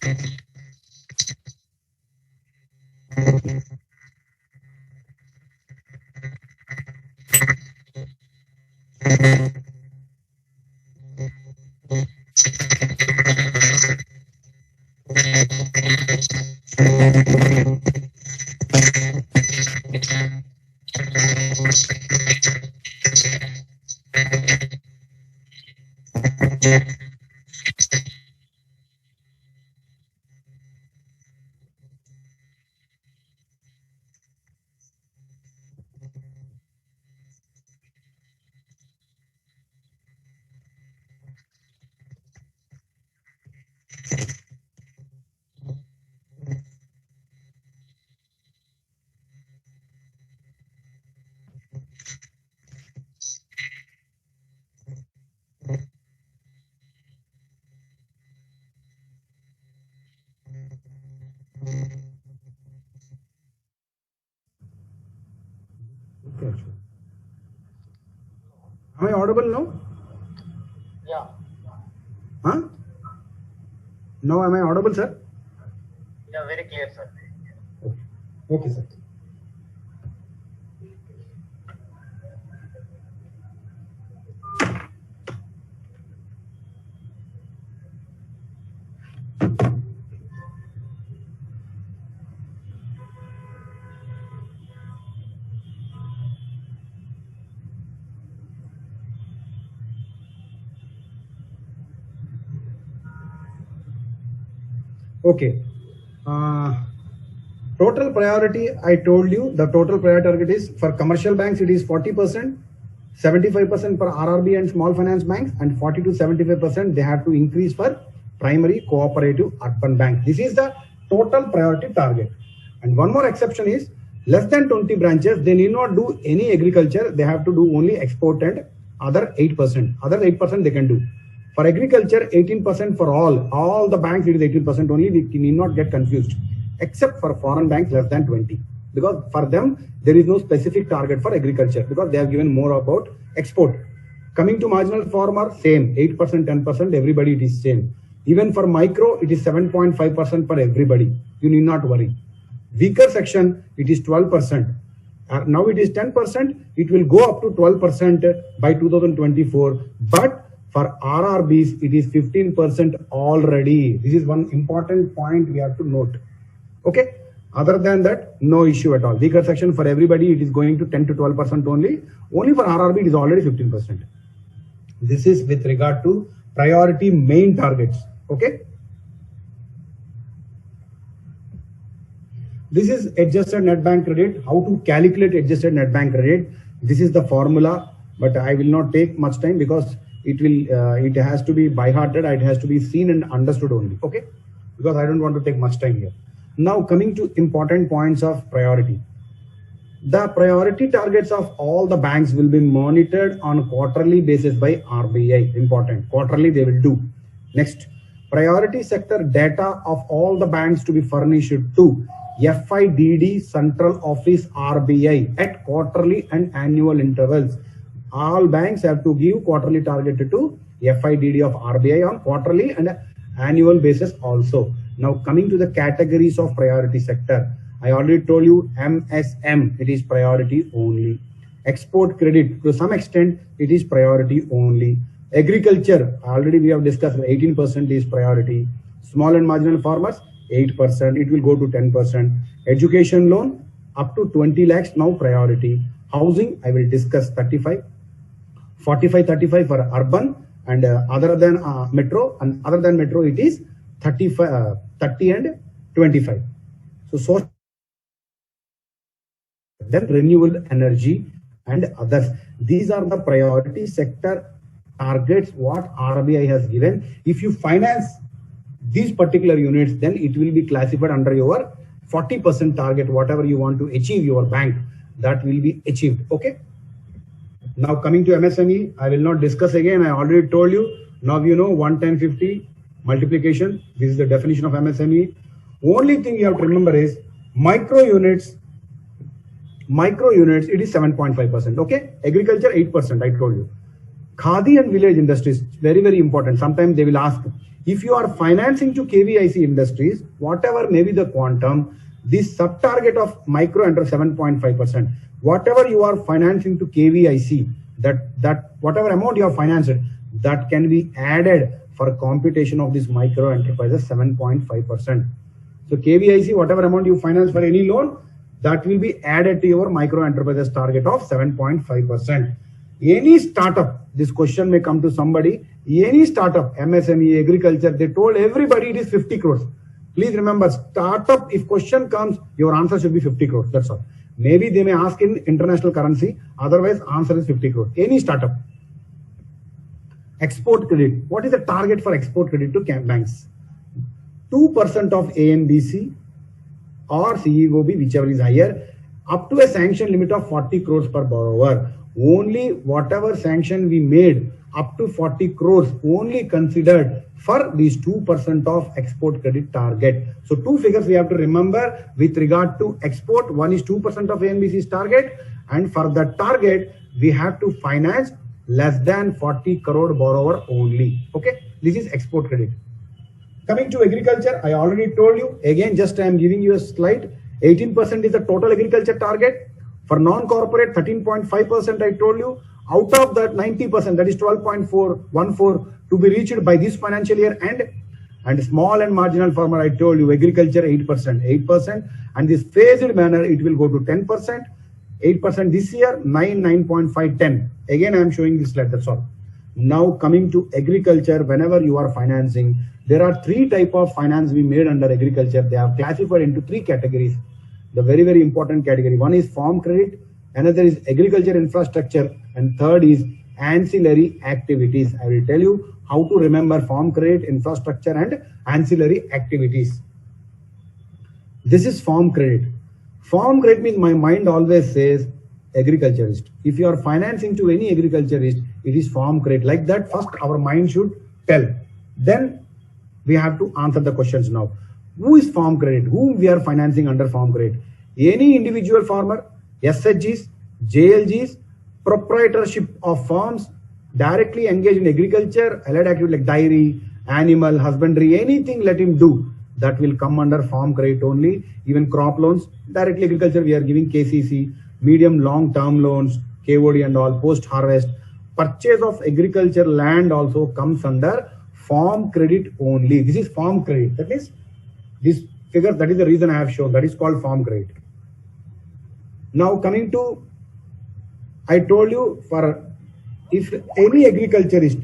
Okay. Am I audible now? Yeah. Huh? Now am I audible, sir? Yeah, very clear, sir. Okay. Okay, sir. Okay. Total priority, I told you the total priority target is for commercial banks, it is 40%, 75% for RRB and small finance banks, and 40 to 75% they have to increase for primary cooperative urban bank. This is the total priority target. And one more exception is less than 20 branches, they need not do any agriculture, they have to do only export and other 8%. Other 8% they can do. For agriculture, 18% for all the banks, it is 18% only. We need not get confused, except for foreign banks less than 20, because for them there is no specific target for agriculture because they have given more about export. Coming to marginal farmer, same 8%, 10%, everybody it is same. Even for micro, it is 7.5% for everybody. You need not worry. Weaker section, it is 12%. Now it is 10%. It will go up to 12% by 2024. But for RRBs, it is 15% already. This is one important point we have to note. Okay. Other than that, no issue at all. Weaker section for everybody, it is going to 10 to 12% only. Only for RRB, it is already 15%. This is with regard to priority main targets. Okay. This is adjusted net bank credit. How to calculate adjusted net bank credit? This is the formula, but I will not take much time because it has to be by hearted. It has to be seen and understood only. Okay, because I don't want to take much time here. Now coming to important points of priority. The priority targets of all the banks will be monitored on quarterly basis by RBI. Important. Quarterly they will do. Next, priority sector data of all the banks to be furnished to FIDD Central Office RBI at quarterly and annual intervals. All banks have to give quarterly target to FIDD of RBI on quarterly and annual basis also. Now coming to the categories of priority sector. I already told you MSM, it is priority only. Export credit, to some extent, it is priority only. Agriculture, already we have discussed 18% is priority. Small and marginal farmers, 8%, it will go to 10%. Education loan, up to 20 lakhs, now priority. Housing, I will discuss 35. 45, 35 for urban, and other than metro, and other than metro, it is 35, 30 and 25. So then renewable energy and others. These are the priority sector targets what RBI has given. If you finance these particular units, then it will be classified under your 40% target. Whatever you want to achieve your bank, that will be achieved. Okay. Now coming to MSME, I will not discuss again. I already told you. Now you know 11050 multiplication. This is the definition of MSME. Only thing you have to remember is micro units, it is 7.5%. Okay. Agriculture 8%, I told you. Khadi and village industries, very, very important. Sometimes they will ask, if you are financing to KVIC industries, whatever may be the quantum, this sub-target of micro under 7.5%, whatever you are financing to KVIC, that whatever amount you have financed, that can be added for computation of this micro enterprises 7.5%. So KVIC, whatever amount you finance for any loan, that will be added to your micro enterprises target of 7.5%. Any startup, this question may come to somebody, any startup, MSME, agriculture, they told everybody it is 50 crores. Please remember, startup, if question comes, your answer should be 50 crores, that's all. Maybe they may ask in international currency, otherwise answer is 50 crores. Any startup. Export credit, what is the target for export credit to banks? 2% of ANBC or CEOB, whichever is higher, up to a sanction limit of 40 crores per borrower. Only whatever sanction we made up to 40 crores only considered for these 2% of export credit target. So two figures we have to remember with regard to export. One is 2% of ANBC's target, and for that target we have to finance less than 40 crore borrower only. Okay, this is export credit. Coming to agriculture, I already told you, again just I am giving you a slide. 18% is the total agriculture target. For non-corporate, 13.5% I told you. Out of that, 90%, that is 12.414 to be reached by this financial year end. And small and marginal farmer, I told you, agriculture 8%, and this phased manner, it will go to 10%, 8% this year, 9.5, 10. Again, I am showing this slide, that's all. Now coming to agriculture, whenever you are financing, there are three types of finance we made under agriculture. They are classified into three categories. The very, very important category. One is farm credit, another is agriculture infrastructure, and third is ancillary activities. I will tell you how to remember farm credit, infrastructure, and ancillary activities. This is farm credit. Farm credit means my mind always says agriculturist. If you are financing to any agriculturist, it is farm credit. Like that, first our mind should tell. Then we have to answer the questions now. Who is farm credit? Whom we are financing under farm credit? Any individual farmer, SHGs, JLGs, proprietorship of farms, directly engaged in agriculture, allied activity like dairy, animal husbandry, anything let him do. That will come under farm credit only. Even crop loans, directly agriculture we are giving KCC, medium long term loans, KOD and all, post harvest. Purchase of agriculture land also comes under farm credit only. This is farm credit. That is this figure, that is the reason I have shown, that is called farm credit. Now coming to, I told you, for if any agriculturist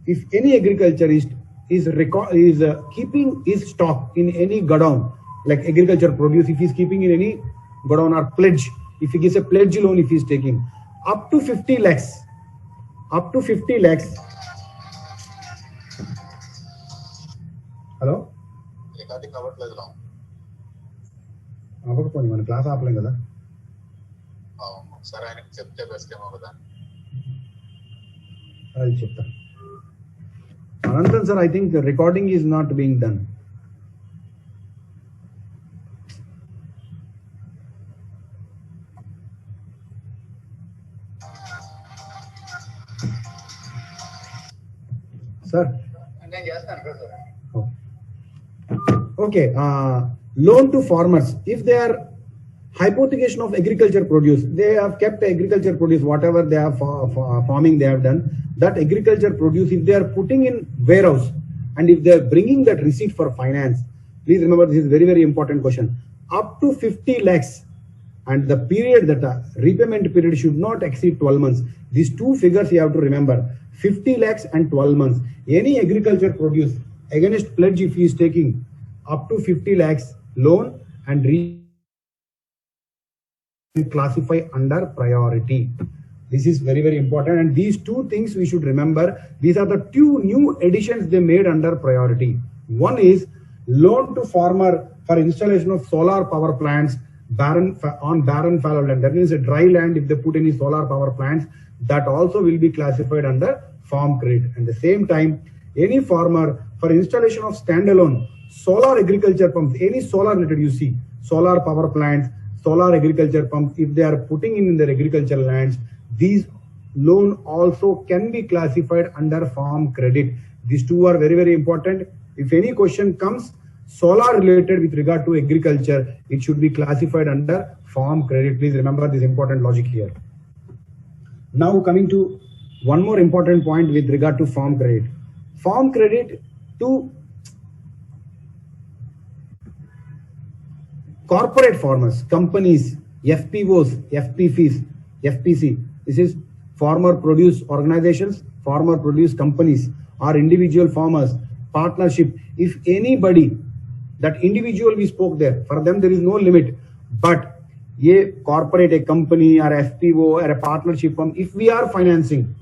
is keeping his stock in any godown, like agriculture produce, if he is keeping in any godown or pledge, if he gives a pledge loan, if he is taking up to 50 lakhs, hello? అవ్వకపోయింది మన class ఆపలేం కదా. ఒకసారి ఆయనకి చెప్తే best ఏమో కదా. అది చెప్తా. అనంతరం sir, I think recording is not being done. Sir నేను చేస్తాను కదా sir. Okay, loan to farmers. If they are hypothecation of agriculture produce, they have kept agriculture produce, whatever they have farming they have done, that agriculture produce, if they are putting in warehouse and if they are bringing that receipt for finance, please remember this is very, very important question. Up to 50 lakhs and the period, that repayment period should not exceed 12 months. These two figures you have to remember, 50 lakhs and 12 months. Any agriculture produce against pledge, if he is taking up to 50 lakhs loan and classify under priority. This is very, very important, and these two things we should remember. These are the two new additions they made under priority. One is loan to farmer for installation of solar power plants on barren fallow land. That means a dry land, if they put any solar power plants, that also will be classified under farm credit. At the same time, any farmer for installation of standalone solar agriculture pumps, any solar related you see, solar power plants, solar agriculture pumps, if they are putting in their agricultural lands, these loan also can be classified under farm credit. These two are very, very important. If any question comes solar related with regard to agriculture, it should be classified under farm credit. Please remember this important logic here. Now coming to one more important point with regard to farm credit. Farm credit to corporate farmers, companies, FPOs, FPCs, FPC. This is farmer produce organizations, farmer produce companies, or individual farmers, partnership. If anybody, that individual we spoke there, for them there is no limit. But a corporate, a company, or FPO, or a partnership firm, if we are financing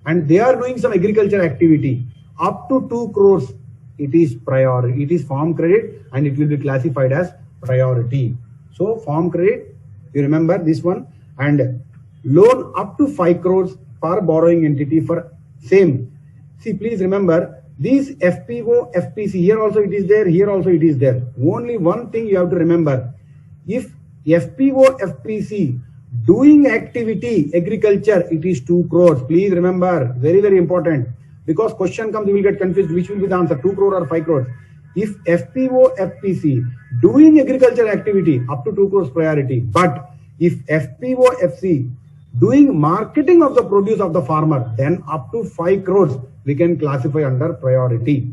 and they are doing some agriculture activity up to 2 crores, it is priority. It is farm credit and it will be classified as priority. So farm credit, you remember this one, and loan up to 5 crores per borrowing entity for same. See, please remember these FPO, FPC, here also it is there, here also it is there. Only one thing you have to remember, if FPO, FPC doing activity, agriculture, it is 2 crores. Please remember, very, very important. Because question comes, you will get confused, which will be the answer, 2 crore or 5 crores. If FPO, FPC doing agriculture activity, up to 2 crores priority. But if FPO, FC doing marketing of the produce of the farmer, then up to 5 crores, we can classify under priority.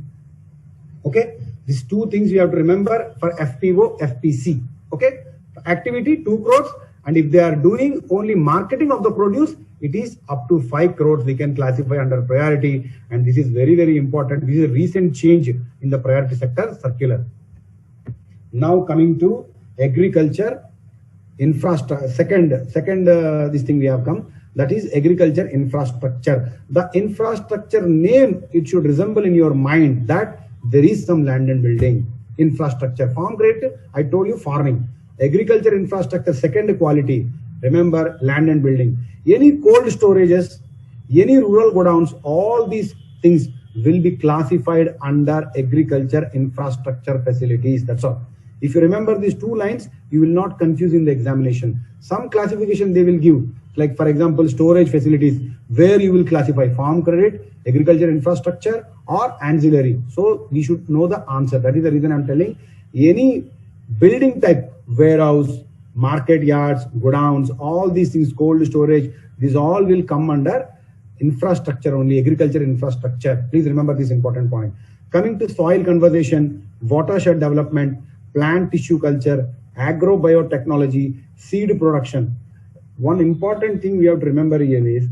Okay, these two things you have to remember for FPO, FPC. Okay, activity 2 crores, and if they are doing only marketing of the produce, it is up to 5 crores we can classify under priority. And this is very, very important. This is a recent change in the priority sector circular. Now coming to agriculture infrastructure, second this thing we have come, that is agriculture infrastructure. The infrastructure name, it should resemble in your mind that there is some land and building. Infrastructure, farm credit, I told you farming. Agriculture infrastructure, second quality, remember land and building. Any cold storages, any rural godowns, all these things will be classified under agriculture infrastructure facilities. That's all. If you remember these two lines, you will not confuse in the examination. Some classification they will give, like for example, storage facilities, where you will classify farm credit, agriculture infrastructure, or ancillary. So we should know the answer. That is the reason I'm telling. Any building type, warehouse, market yards, godowns, all these things, cold storage, these all will come under infrastructure only, agriculture infrastructure. Please remember this important point. Coming to soil conservation, watershed development, plant tissue culture, agrobiotechnology, seed production. One important thing we have to remember here is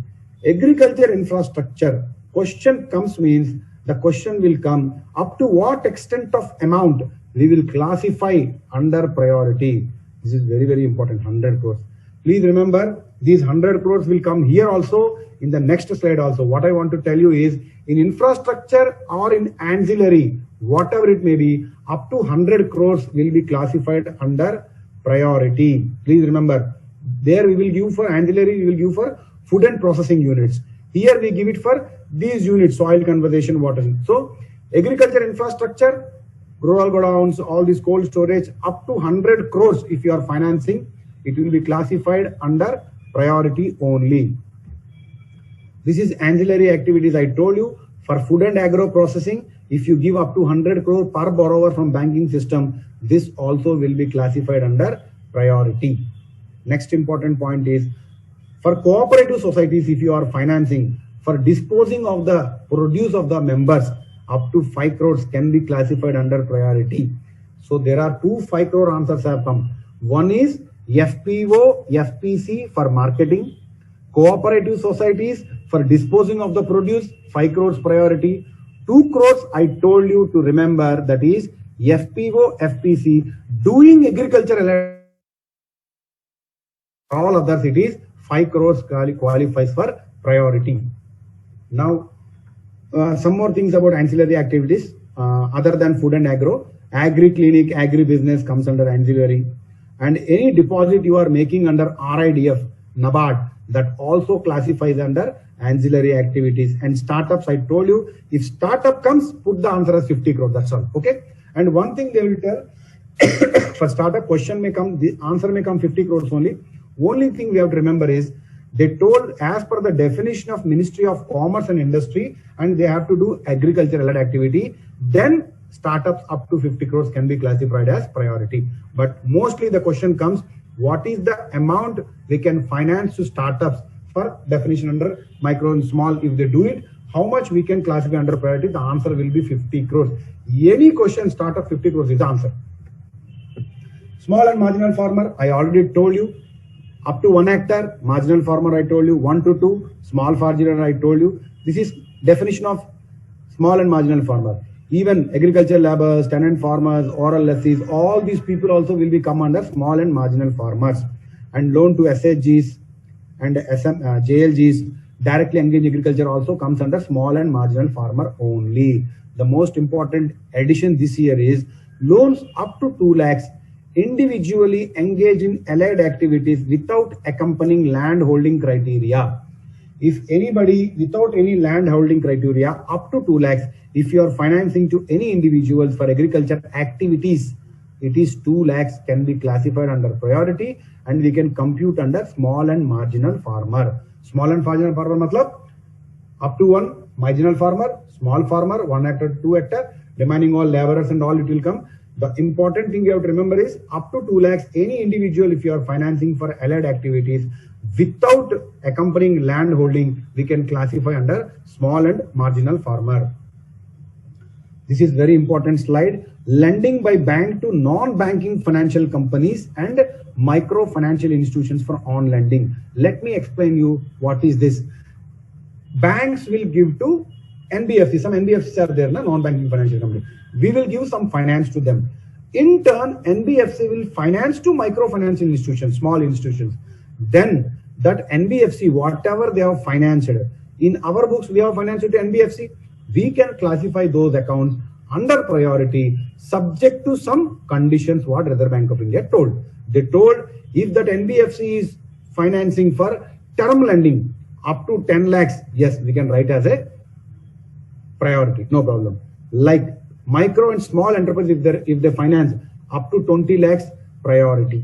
agriculture infrastructure. Question comes means the question will come up to what extent of amount we will classify under priority. This is very, very important, 100 crores. Please remember, these 100 crores will come here also, in the next slide also. What I want to tell you is, in infrastructure or in ancillary, whatever it may be, up to 100 crores will be classified under priority. Please remember, there we will give for ancillary, we will give for food and processing units. Here we give it for these units, soil conservation, water. So, agriculture infrastructure, rural godowns, all this cold storage, up to 100 crores if you are financing, it will be classified under priority only. This is ancillary activities. I told you, for food and agro processing, if you give up to 100 crore per borrower from banking system, this also will be classified under priority. Next important point is, for cooperative societies, if you are financing, for disposing of the produce of the members, up to 5 crores can be classified under priority. So there are two 5 crore answers have come. One is FPO, FPC for marketing, cooperative societies for disposing of the produce, 5 crores priority. 2 crores I told you to remember, that is FPO, FPC doing agriculture. All others it is 5 crores qualifies for priority. Now some more things about ancillary activities other than food and agro. Agri clinic, agri business comes under ancillary, and any deposit you are making under RIDF, NABARD, that also classifies under ancillary activities. And startups, I told you, if startup comes, put the answer as 50 crore. That's all. Okay. And one thing they will tell, for startup question may come, the answer may come 50 crores only. Only thing we have to remember is They told as per the definition of Ministry of Commerce and Industry, and they have to do agriculture-led activity, then startups up to 50 crores can be classified as priority. But mostly the question comes, what is the amount we can finance to startups for definition under micro and small? If they do it, how much we can classify under priority? The answer will be 50 crores. Any question startup 50 crores is the answer. Small and marginal farmer, I already told you. Up to 1 hectare, marginal farmer I told you. 1 to 2, small farmer I told you. This is definition of small and marginal farmer. Even agricultural laborers, tenant farmers, oral lessees, all these people also will be come under small and marginal farmers. And loan to SHGs and JLGs, directly engaged agriculture also comes under small and marginal farmer only. The most important addition this year is loans up to 2 lakhs individually engage in allied activities without accompanying land holding criteria. If anybody without any land holding criteria up to 2 lakhs, if you are financing to any individuals for agriculture activities, it is 2 lakhs can be classified under priority and we can compute under small and marginal farmer. Small and marginal farmer matlab up to 1 marginal farmer, small farmer, 1 hectare, 2 hectare, remaining all laborers and all it will come. The important thing you have to remember is up to 2 lakhs, any individual, if you are financing for allied activities without accompanying land holding, we can classify under small and marginal farmer. This is very important slide. Lending by bank to non-banking financial companies and micro financial institutions for on lending. Let me explain you what is this. Banks will give to NBFC. Some NBFCs are there, non-banking financial company. We will give some finance to them. In turn, NBFC will finance to micro financial institutions, small institutions. Then that NBFC, whatever they have financed, in our books we have financed to NBFC. We can classify those accounts under priority subject to some conditions what Reserve Bank of India told. They told if that NBFC is financing for term lending up to 10 lakhs, yes, we can write as a priority, no problem. Like micro and small enterprise, if they finance up to 20 lakhs, priority.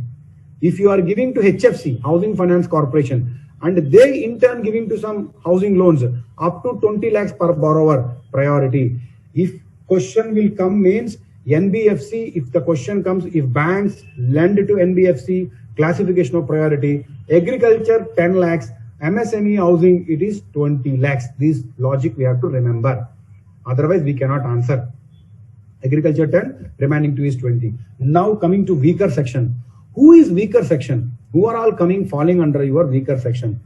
If you are giving to HFC, Housing Finance Corporation, and they in turn giving to some housing loans up to 20 lakhs per borrower, priority. If question will come means NBFC, if the question comes, if banks lend to NBFC, classification of priority, agriculture 10 lakhs, MSME housing, it is 20 lakhs. This logic we have to remember. Otherwise, we cannot answer. Agriculture 10, remaining 2 is 20. Now coming to weaker section. Who is weaker section? Who are all falling under your weaker section?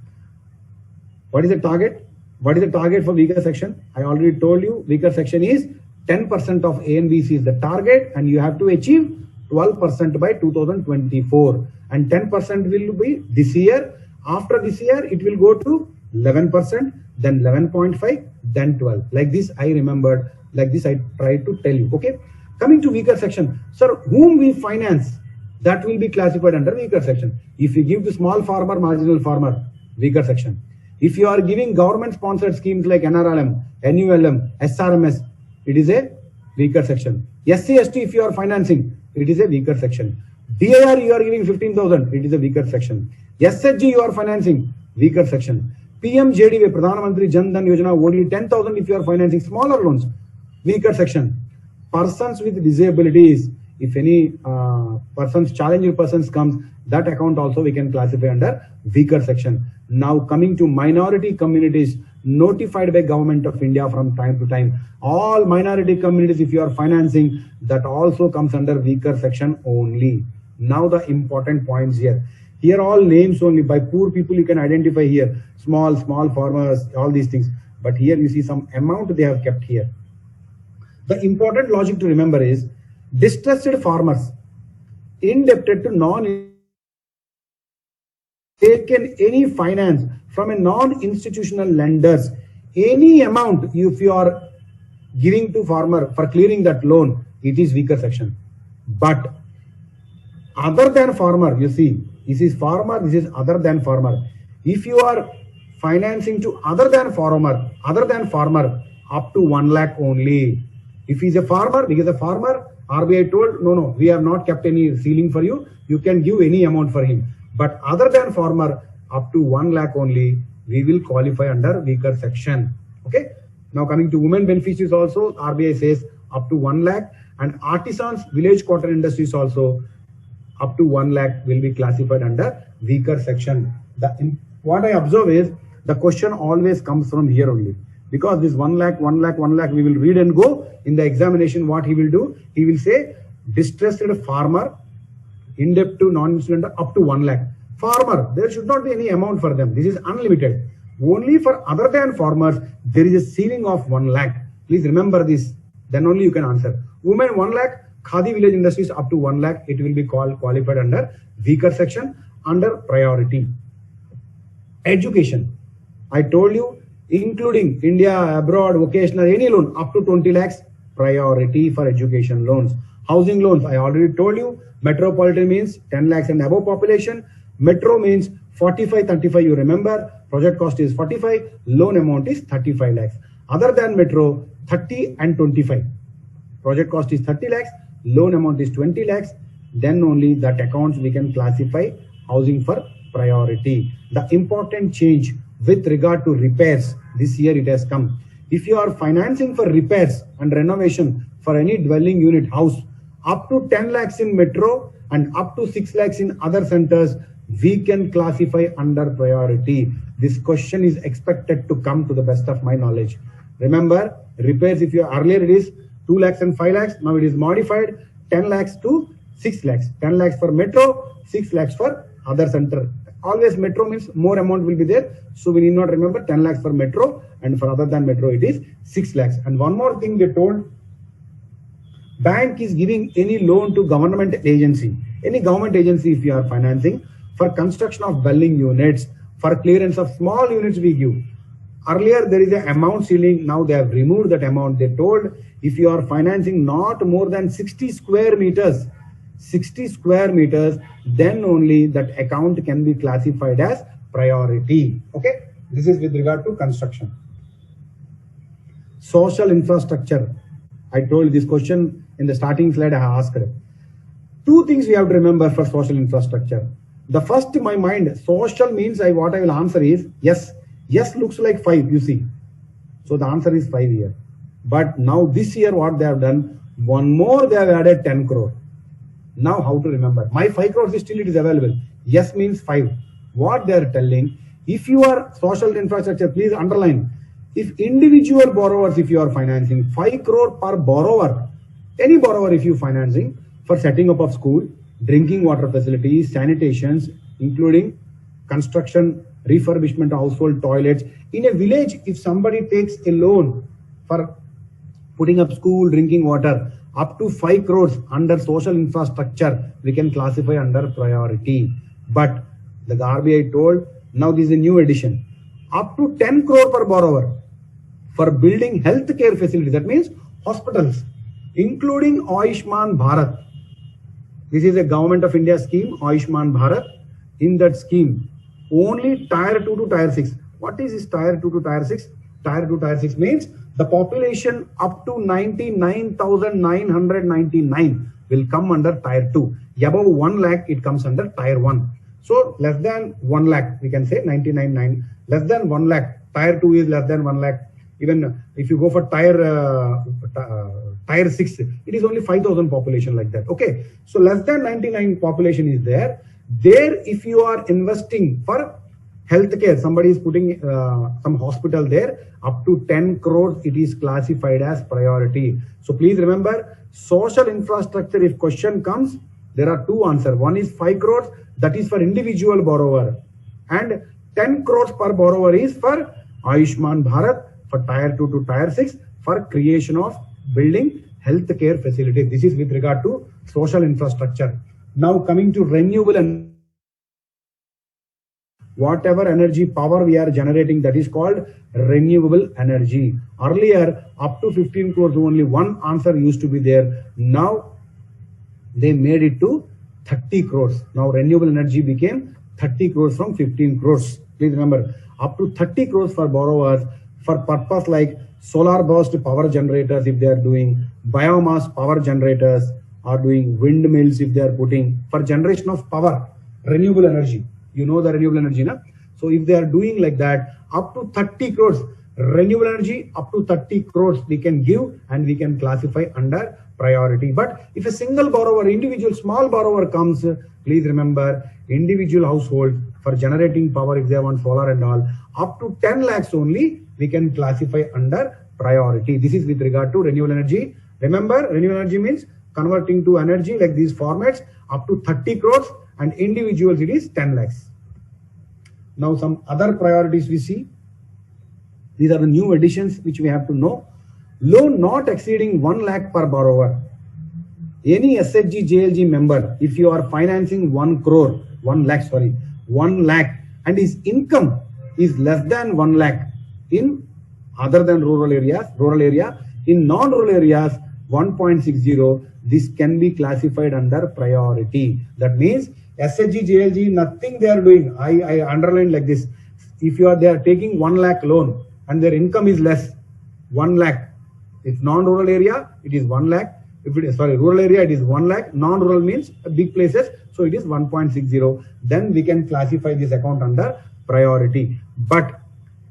What is the target? What is the target for weaker section? I already told you, weaker section is 10% of A and B C is the target, and you have to achieve 12% by 2024. And 10% will be this year. After this year, it will go to 11%, then 11.5, then 12. Like this, I remembered. Like this, I tried to tell you. Okay. Coming to weaker section. Sir, whom we finance, that will be classified under weaker section. If you give to small farmer, marginal farmer, weaker section. If you are giving government-sponsored schemes like NRLM, NULM, SRMS, it is a weaker section. SC/ST, if you are financing, it is a weaker section. DIR, you are giving 15,000, it is a weaker section. SHG, you are financing, weaker section. PMJDY, Pradhan Mantri Jan Dhan Yojana, only 10,000 if you are financing smaller loans, weaker section. Persons with disabilities, if any persons, challenging persons comes, that account also we can classify under weaker section. Now coming to minority communities notified by Government of India from time to time. All minority communities, if you are financing, that also comes under weaker section only. Now the important points here. Here all names only. By poor people you can identify here. Small farmers, all these things. But here you see some amount they have kept here. The important logic to remember is distressed farmers, indebted to taken any finance from a non-institutional lenders, any amount if you are giving to farmer for clearing that loan, it is weaker section. But other than farmer, you see, this is farmer, this is other than farmer. If you are financing to other than farmer, up to 1 lakh only. If he is a farmer, because a farmer, RBI told, no, we have not kept any ceiling for you. You can give any amount for him. But other than farmer, up to 1 lakh only, we will qualify under weaker section. Okay. Now coming to women beneficiaries also, RBI says up to 1 lakh, and artisans, village cotton industries also up to 1 lakh will be classified under weaker section. What I observe is the question always comes from here only, because this 1 lakh, 1 lakh, 1 lakh, we will read and go. In the examination, what he will do, he will say distressed farmer, in-debt to non-insolvent up to 1 lakh. Farmer, there should not be any amount for them. This is unlimited. Only for other than farmers, there is a ceiling of 1 lakh. Please remember this. Then only you can answer. Women 1 lakh, Khadi village industries up to 1 lakh. It will be qualified under weaker section, under priority. Education. I told you, including India, abroad, vocational, any loan up to 20 lakhs, priority for education loans. Housing loans, I already told you, metropolitan means 10 lakhs and above population. Metro means 45, 35, you remember, project cost is 45, loan amount is 35 lakhs. Other than metro, 30 and 25. Project cost is 30 lakhs, loan amount is 20 lakhs, then only that accounts we can classify housing for priority. The important change with regard to repairs, this year it has come. If you are financing for repairs and renovation for any dwelling unit house, up to 10 lakhs in metro and up to 6 lakhs in other centers, we can classify under priority. This question is expected to come to the best of my knowledge. Remember, repairs, if you earlier it is 2 lakhs and 5 lakhs, now it is modified 10 lakhs to 6 lakhs. 10 lakhs for metro, 6 lakhs for other center. Always metro means more amount will be there. So we need not remember 10 lakhs for metro, and for other than metro it is 6 lakhs. And one more thing they told, bank is giving any loan to government agency. Any government agency, if you are financing for construction of dwelling units, for clearance of small units we give. Earlier there is an amount ceiling, now they have removed that amount. They told if you are financing not more than 60 square meters, then only that account can be classified as priority. Okay, this is with regard to construction. Social infrastructure. I told this question in the starting slide I asked. Two things we have to remember for social infrastructure. The first in my mind, social means what I will answer is yes. Yes looks like 5, you see. So the answer is 5 here. But now this year what they have done, one more they have added 10 crore. Now how to remember? My 5 crores is still it is available. Yes means 5. What they are telling, if you are social infrastructure, please underline. If individual borrowers, if you are financing 5 crore per borrower, any borrower if you financing for setting up of school, drinking water facilities, sanitations, including construction, refurbishment of household toilets. In a village, if somebody takes a loan for putting up school, drinking water, up to 5 crores under social infrastructure, we can classify under priority. But the RBI told, now this is a new addition, up to 10 crore per borrower for building healthcare facilities, that means hospitals, including Ayushman Bharat. This is a government of India scheme, Ayushman Bharat. In that scheme, only tier 2 to tier 6. What is this tier 2 to tier 6? Tier 2 tier 6 means the population up to 99,999 will come under tier 2. Above 1 lakh, it comes under tier 1. So less than 1 lakh, we can say 99,999. Less than 1 lakh, tier 2 is less than 1 lakh. Even if you go for tier 6, it is only 5,000 population like that. Okay. So less than 99 population is there. There, if you are investing for healthcare, somebody is putting some hospital there, up to 10 crores, it is classified as priority. So please remember, social infrastructure, if question comes, there are two answers. One is 5 crores, that is for individual borrower. And 10 crores per borrower is for Ayushman Bharat, for tier 2 to tier 6, for creation of building healthcare facility. This is with regard to social infrastructure. Now coming to renewable and whatever energy power we are generating, that is called renewable energy. Earlier, up to 15 crores, only one answer used to be there. Now they made it to 30 crores. Now renewable energy became 30 crores from 15 crores. Please remember, up to 30 crores for borrowers for purpose like solar burst power generators if they are doing, biomass power generators are doing, windmills if they are putting, for generation of power, renewable energy. You know the renewable energy, na? So if they are doing like that, up to 30 crores, renewable energy, up to 30 crores we can give and we can classify under priority. But if a single borrower, individual small borrower comes, please remember, individual household for generating power, if they want solar and all, up to 10 lakhs only, we can classify under priority. This is with regard to renewable energy. Remember, renewable energy means converting to energy like these formats up to 30 crores and individuals it is 10 lakhs. Now some other priorities we see. These are the new additions which we have to know. Loan not exceeding 1 lakh per borrower. Any SHG JLG member, if you are financing 1 lakh and his income is less than 1 lakh in other than rural area, in non-rural areas 1.60, this can be classified under priority. That means SHG JLG, nothing they are doing. I underline like this. If they are taking 1 lakh loan and their income is less, 1 lakh. If non-rural area, it is 1 lakh. If it is, rural area, it is 1 lakh. Non-rural means big places, so it is 1.60. Then we can classify this account under priority. But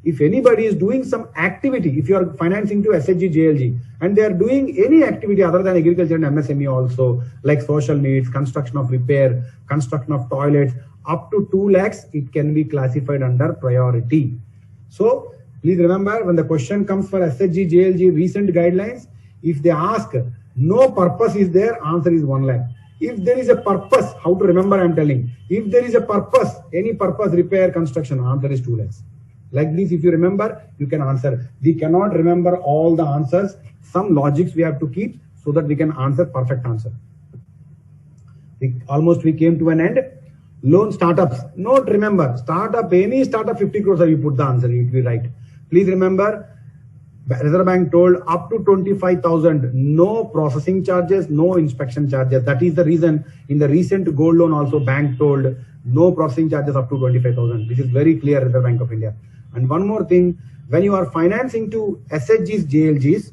if anybody is doing some activity, if you are financing to SHG JLG and they are doing any activity other than agriculture and MSME also, like social needs, construction of repair, construction of toilets, up to 2 lakhs, it can be classified under priority. So please remember, when the question comes for SHG JLG recent guidelines, if they ask no purpose is there, answer is 1 lakh. If there is a purpose, how to remember I am telling. If there is a purpose, any purpose, repair, construction, answer is 2 lakhs. Like this, if you remember, you can answer. We cannot remember all the answers. Some logics we have to keep so that we can answer perfect answer. We came to an end. Loan startups. Note, remember, startup, any startup 50 crores, you put the answer, it will be right. Please remember, Reserve Bank told up to 25,000, no processing charges, no inspection charges. That is the reason in the recent gold loan also bank told no processing charges up to 25,000. This is very clear, Reserve Bank of India. And one more thing, when you are financing to SHGs, JLGs,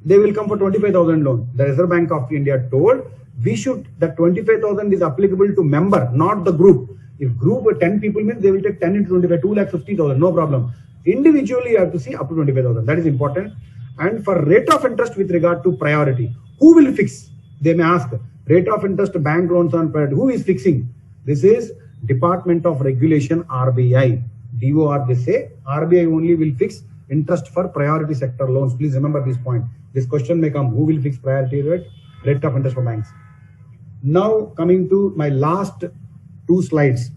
they will come for 25,000 loan. The Reserve Bank of India told that 25,000 is applicable to member, not the group. If group of 10 people means they will take 10 into 25, 2,50,000, no problem. Individually, you have to see up to 25,000. That is important. And for rate of interest with regard to priority, who will fix? They may ask, rate of interest bank loans on priority, who is fixing? This is Department of Regulation, RBI. DOR, they say, RBI only will fix interest for priority sector loans. Please remember this point. This question may come, who will fix priority rate of interest for banks? Now coming to my last 2 slides.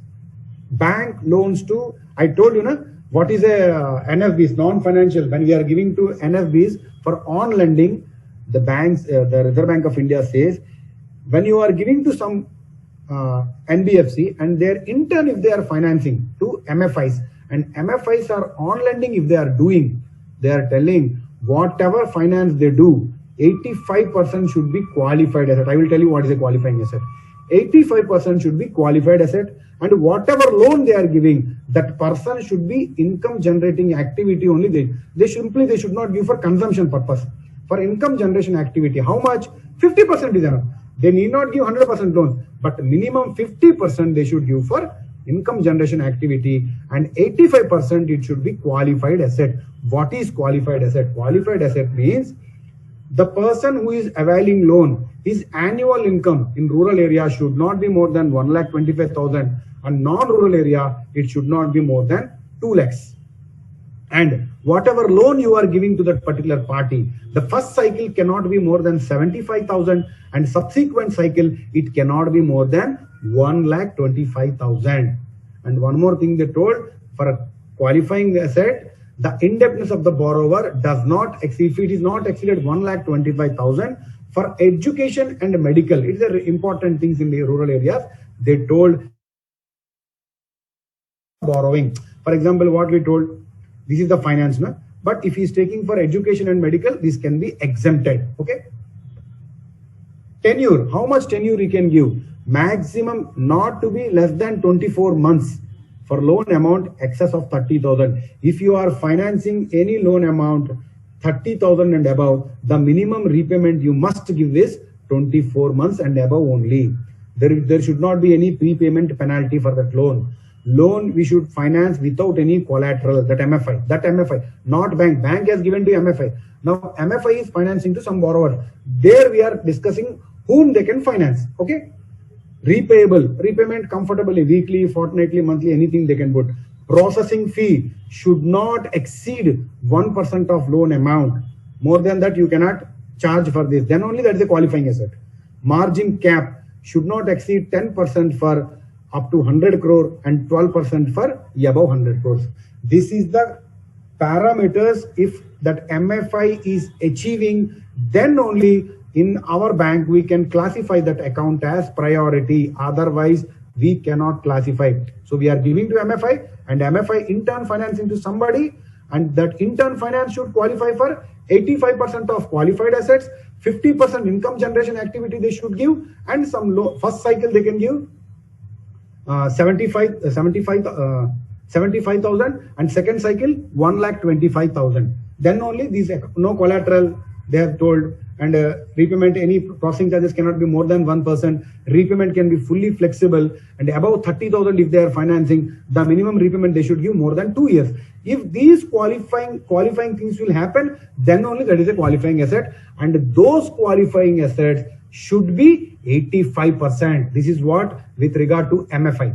Bank loans to, I told you, what is a NFBs, non-financial? When we are giving to NFBs for on lending, the banks, the Reserve Bank of India says, when you are giving to some NBFC and their intern, if they are financing to MFIs, and MFIs are on lending, if they are doing, they are telling whatever finance they do, 85% should be qualified asset. I will tell you what is a qualifying asset. 85% should be qualified asset, and whatever loan they are giving, that person should be income generating activity only. They should not give for consumption purpose. For income generation activity, how much? 50% is enough. They need not give 100% loan, but minimum 50% they should give for income generation activity, and 85% it should be qualified asset. What is qualified asset? Qualified asset means the person who is availing loan, his annual income in rural area should not be more than 1,25,000, and non-rural area it should not be more than 2 lakhs. And whatever loan you are giving to that particular party, the first cycle cannot be more than 75,000, and subsequent cycle it cannot be more than 1,25,000. And one more thing they told, for a qualifying asset, the indebtedness of the borrower does not exceed, if it is not exceeded 1,25,000. For education and medical, it's the important things in the rural areas. They told borrowing. For example, what we told, this is the finance, no? But if he is taking for education and medical, this can be exempted. Okay. Tenure, how much tenure he can give? Maximum not to be less than 24 months for loan amount excess of 30,000. If you are financing any loan amount 30,000 and above, the minimum repayment you must give is 24 months and above only. There should not be any prepayment penalty for that loan. loan we should finance without any collateral, that MFI, not bank. Bank has given to MFI. Now MFI is financing to some borrower. There we are discussing whom they can finance. Okay. Repayable, repayment comfortably, weekly, fortnightly, monthly, anything they can put. Processing fee should not exceed 1% of loan amount. More than that, you cannot charge for this. Then only that is a qualifying asset. Margin cap should not exceed 10% for up to 100 crore and 12% for above 100 crores. This is the parameters. If that MFI is achieving, then only in our bank we can classify that account as priority. Otherwise, we cannot classify. So we are giving to MFI, and MFI in turn financing to somebody, and that in turn finance should qualify for 85% of qualified assets, 50% income generation activity they should give, and some low first cycle they can give 75,000, and second cycle 1,25,000. Then only these no collateral they have told, and repayment, any processing charges cannot be more than 1%. Repayment can be fully flexible, and above 30,000 if they are financing, the minimum repayment they should give more than 2 years. If these qualifying things will happen, then only that is a qualifying asset, and those qualifying assets should be 85%. This is what with regard to MFI.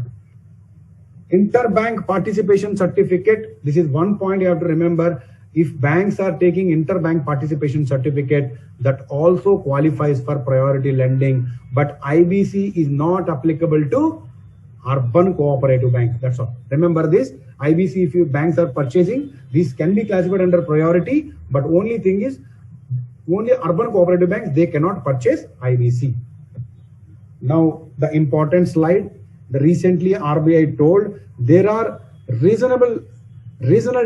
Interbank participation certificate. This is one point you have to remember. If banks are taking interbank participation certificate, that also qualifies for priority lending, but IBC is not applicable to urban cooperative bank. That's all. Remember this. IBC, if you banks are purchasing, these can be classified under priority, but only thing is, only urban cooperative banks, they cannot purchase IBC. Now, the important slide, the recently RBI told there are regional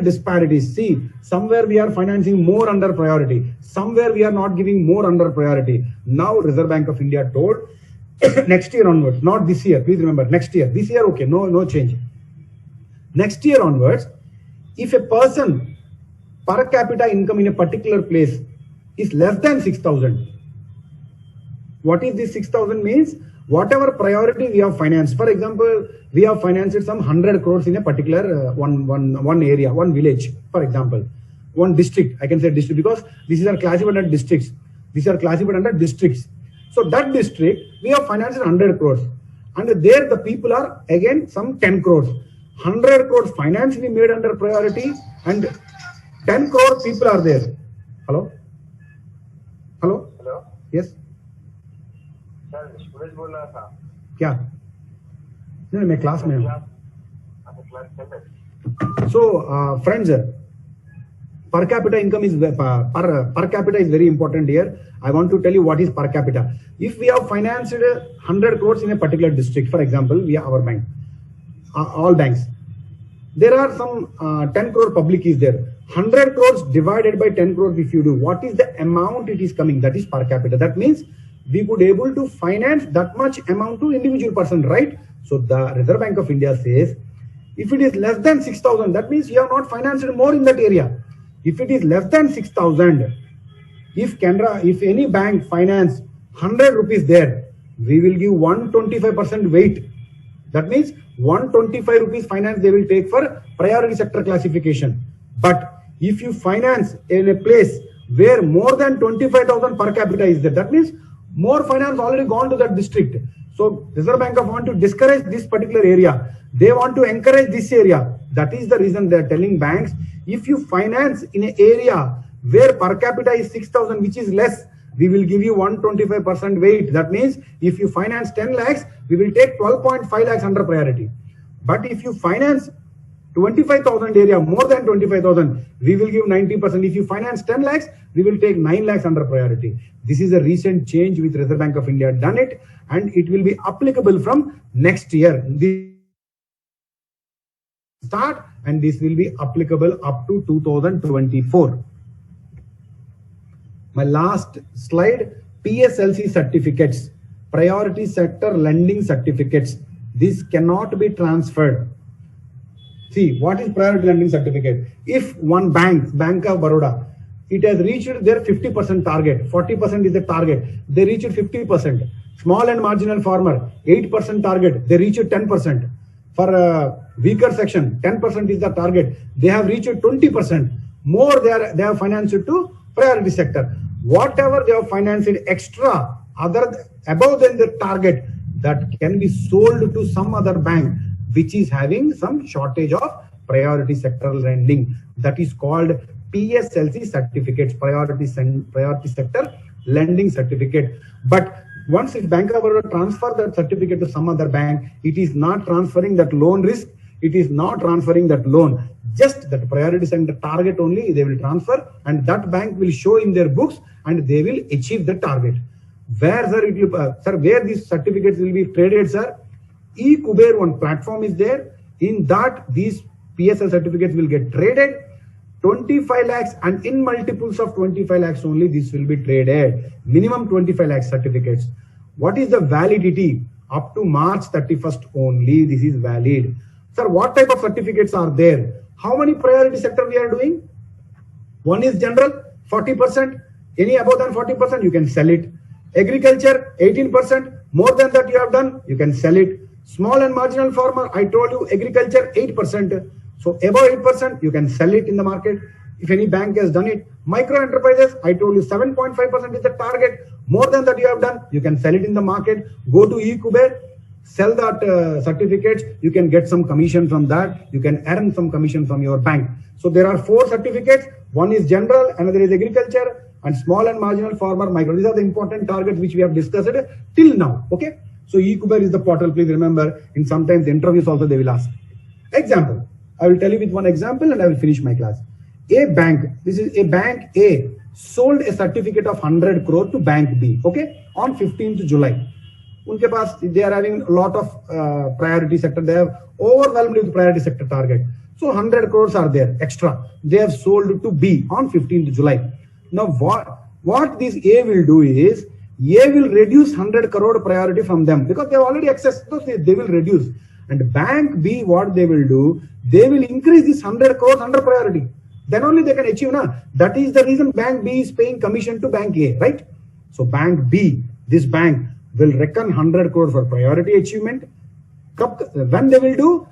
disparities. See, somewhere we are financing more under priority, somewhere we are not giving more under priority. Now Reserve Bank of India told next year onwards, not this year, please remember, next year. This year, okay, no change. Next year onwards, if a person per capita income in a particular place is less than 6,000, what is this 6,000 means? Whatever priority we have financed, for example, we have financed some 100 crores in a particular one area, one village, for example, one district. I can say district because these are classified under districts. These are classified under districts. So that district, we have financed 100 crores. And there the people are again some 10 crores. 100 crores finance we made under priority, and 10 crore people are there. Hello? Hello? Hello? Yes? Sir Suraj बोल रहा था क्या? नहीं, मैं class में हूँ. Class चल रहा है. So, friends, per capita income is per capita is very important here. I want to tell you what is per capita. If we have financed 100 crores in a particular district, for example, via our bank, all banks, there are some 10 crore public is there. 100 crores divided by 10 crores if you do, what is the amount it is coming? That is per capita. That means we could able to finance that much amount to individual person, right? So the Reserve Bank of India says, if it is less than 6,000, that means you have not financed more in that area. If it is less than 6,000, if any bank finance 100 rupees there, we will give 125% weight. That means 125 rupees finance they will take for priority sector classification. But if you finance in a place where more than 25,000 per capita is there, that means more finance already gone to that district. So Reserve Bank of want to discourage this particular area. They want to encourage this area. That is the reason they are telling banks, if you finance in an area where per capita is 6,000, which is less, we will give you 125% weight. That means if you finance 10 lakhs, we will take 12.5 lakhs under priority. But if you finance 25,000 area, more than 25,000, we will give 90%. If you finance 10 lakhs, we will take 9 lakhs under priority. This is a recent change with Reserve Bank of India done it, and it will be applicable from next year. This start, and this will be applicable up to 2024. My last slide, PSLC certificates, priority sector lending certificates. This cannot be transferred. See, what is priority lending certificate? If one bank, Bank of Baroda, it has reached their 50% target, 40% is the target, they reached 50%. Small and marginal farmer, 8% target, they reached 10%. For Weaker section, 10% is the target. They have reached 20%. More they have financed to priority sector. Whatever they have financed extra, above than the target, that can be sold to some other bank which is having some shortage of priority sector lending. That is called PSLC certificates, priority sector lending certificate. But once if Bank of Baroda transfer that certificate to some other bank, it is not transferring that loan risk. It is not transferring that loan. Just that priorities and the target only they will transfer, and that bank will show in their books, and they will achieve the target. Where, sir, it will, sir, where these certificates will be traded, sir? eKuber one platform is there. In that, these PSL certificates will get traded. 25 lakhs and in multiples of 25 lakhs only this will be traded. Minimum 25 lakhs certificates. What is the validity? Up to March 31st only this is valid. Sir, what type of certificates are there? How many priority sector we are doing? One is general, 40%. Any above than 40%, you can sell it. Agriculture, 18%. More than that you have done, you can sell it. Small and marginal farmer, I told you, agriculture, 8%. So above 8%, you can sell it in the market. If any bank has done it. Micro enterprises, I told you 7.5% is the target. More than that you have done, you can sell it in the market. Go to eKuber, sell that certificates. You can get some commission from that. You can earn some commission from your bank. So there are 4 certificates. One is general, another is agriculture, and small and marginal farmer, micro. These are the important targets which we have discussed till now. Okay. So eKuber is the portal. Please remember, in sometimes interviews also they will ask. Example. I will tell you with one example and I will finish my class. A bank, this is a bank A, sold a certificate of 100 crore to bank B, okay, on 15th July. Unke paas, they are having a lot of priority sector. They have overwhelmed with priority sector target. So 100 crores are there extra. They have sold to B on 15th July. Now what this A will do is, A will reduce 100 crore priority from them because they have already accessed, so they will reduce. And bank B, what they will do, they will increase this 100 crores under priority. Then only they can achieve. That is the reason bank B is paying commission to bank A, right? So bank B, this bank will reckon 100 crores for priority achievement. When they will do?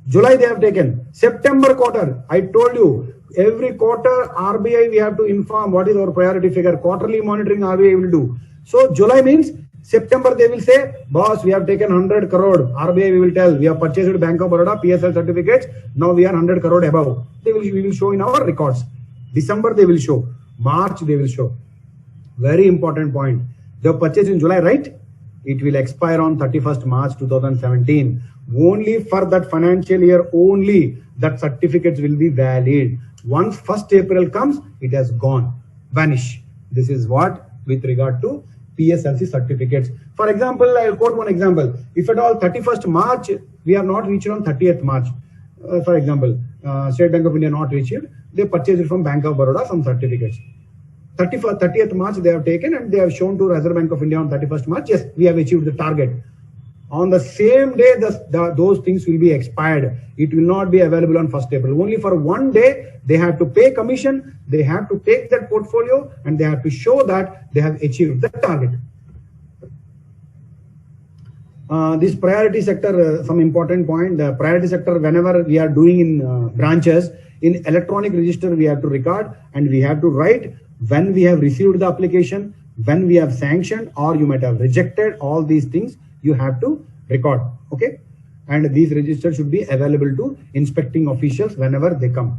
July they have taken. September quarter, I told you, every quarter RBI we have to inform what is our priority figure. Quarterly monitoring RBI will do. So July means September they will say, boss, we have taken 100 crore. RBI we will tell, we have purchased Bank of Baroda PSL certificates. Now we are 100 crore above. We will show in our records. December they will show. March they will show. Very important point. They have purchased in July, right? It will expire on 31st March 2017. Only for that financial year only that certificates will be valid. Once 1st April comes, it has gone, vanish. This is what with regard to PSLC certificates. For example, I will quote one example. If at all 31st March, we have not reached on 30th March. For example, State Bank of India not reached, they purchased it from Bank of Baroda, some certificates. 30th March they have taken and they have shown to Reserve Bank of India on 31st March, yes, we have achieved the target. On the same day, those things will be expired. It will not be available on 1st April. Only for one day, they have to pay commission, they have to take that portfolio, and they have to show that they have achieved the target. This priority sector, some important point. The priority sector, whenever we are doing in branches, in electronic register, we have to record and we have to write when we have received the application, when we have sanctioned, or you might have rejected. All these things you have to record, okay? And these registers should be available to inspecting officials whenever they come.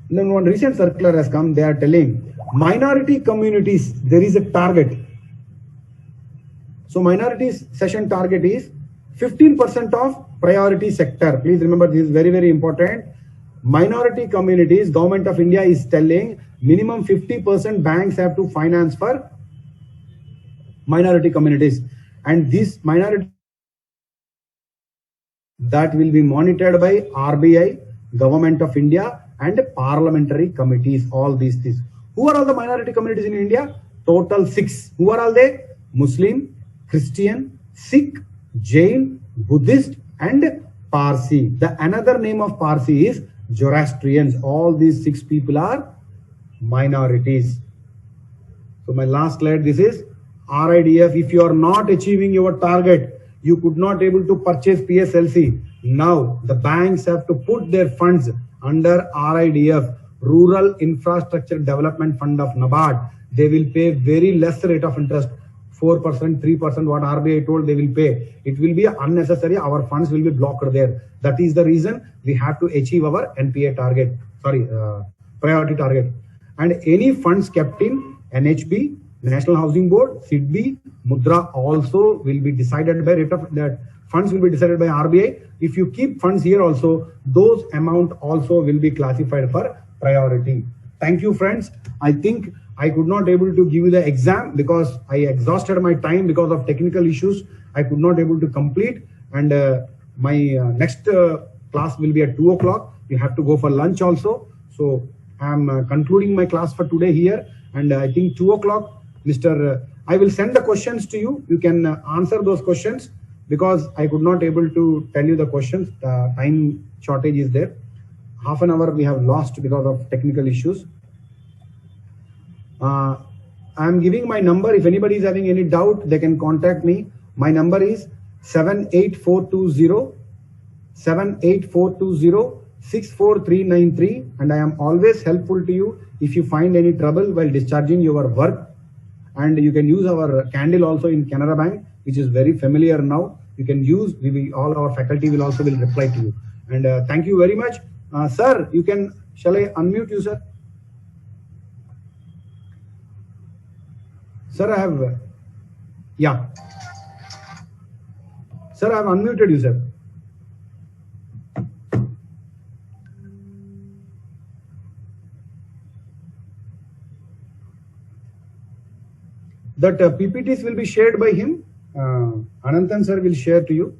Then one recent circular has come, they are telling minority communities, there is a target. So minorities session target is 15% of priority sector. Please remember, this is very, very important. Minority communities, Government of India is telling minimum 50% banks have to finance for minority communities, and this minority that will be monitored by RBI, Government of India, and parliamentary committees. All these things. Who are all the minority communities in India? Total 6. Who are all they? Muslim, Christian, Sikh, Jain, Buddhist, and Parsi. The another name of Parsi is Zoroastrians. All these 6 people are minorities. So my last slide, this is RIDF. If you are not achieving your target, You could not able to purchase PSLC. Now the banks have to put their funds under RIDF, Rural Infrastructure Development Fund of NABARD. They will pay very less rate of interest, 4%, 3%, what RBI told they will pay. It will be unnecessary. Our funds will be blocked there. That is the reason we have to achieve our NPA target, priority target. And any funds kept in NHB, National Housing Board, SIDBI, Mudra also will be decided by rate of that. Funds will be decided by RBI. If you keep funds here also, those amount also will be classified for priority. Thank you, friends. I think I could not able to give you the exam because I exhausted my time because of technical issues. I could not able to complete, and my next class will be at 2 o'clock. You have to go for lunch also. So I'm concluding my class for today here, and I think 2 o'clock, I will send the questions to you. You can answer those questions because I could not able to tell you the questions. The time shortage is there. Half an hour we have lost because of technical issues. I'm giving my number. If anybody is having any doubt, they can contact me. My number is 78420 64393, and I am always helpful to you if you find any trouble while discharging your work. And you can use our candle also in Canara Bank, which is very familiar now. You can use, all our faculty will also reply to you. And thank you very much. Sir, you can, shall I unmute you, sir? Sir, I have, yeah. Sir, I have unmuted you, sir. That PPTs will be shared by him. Ananthan sir will share to you.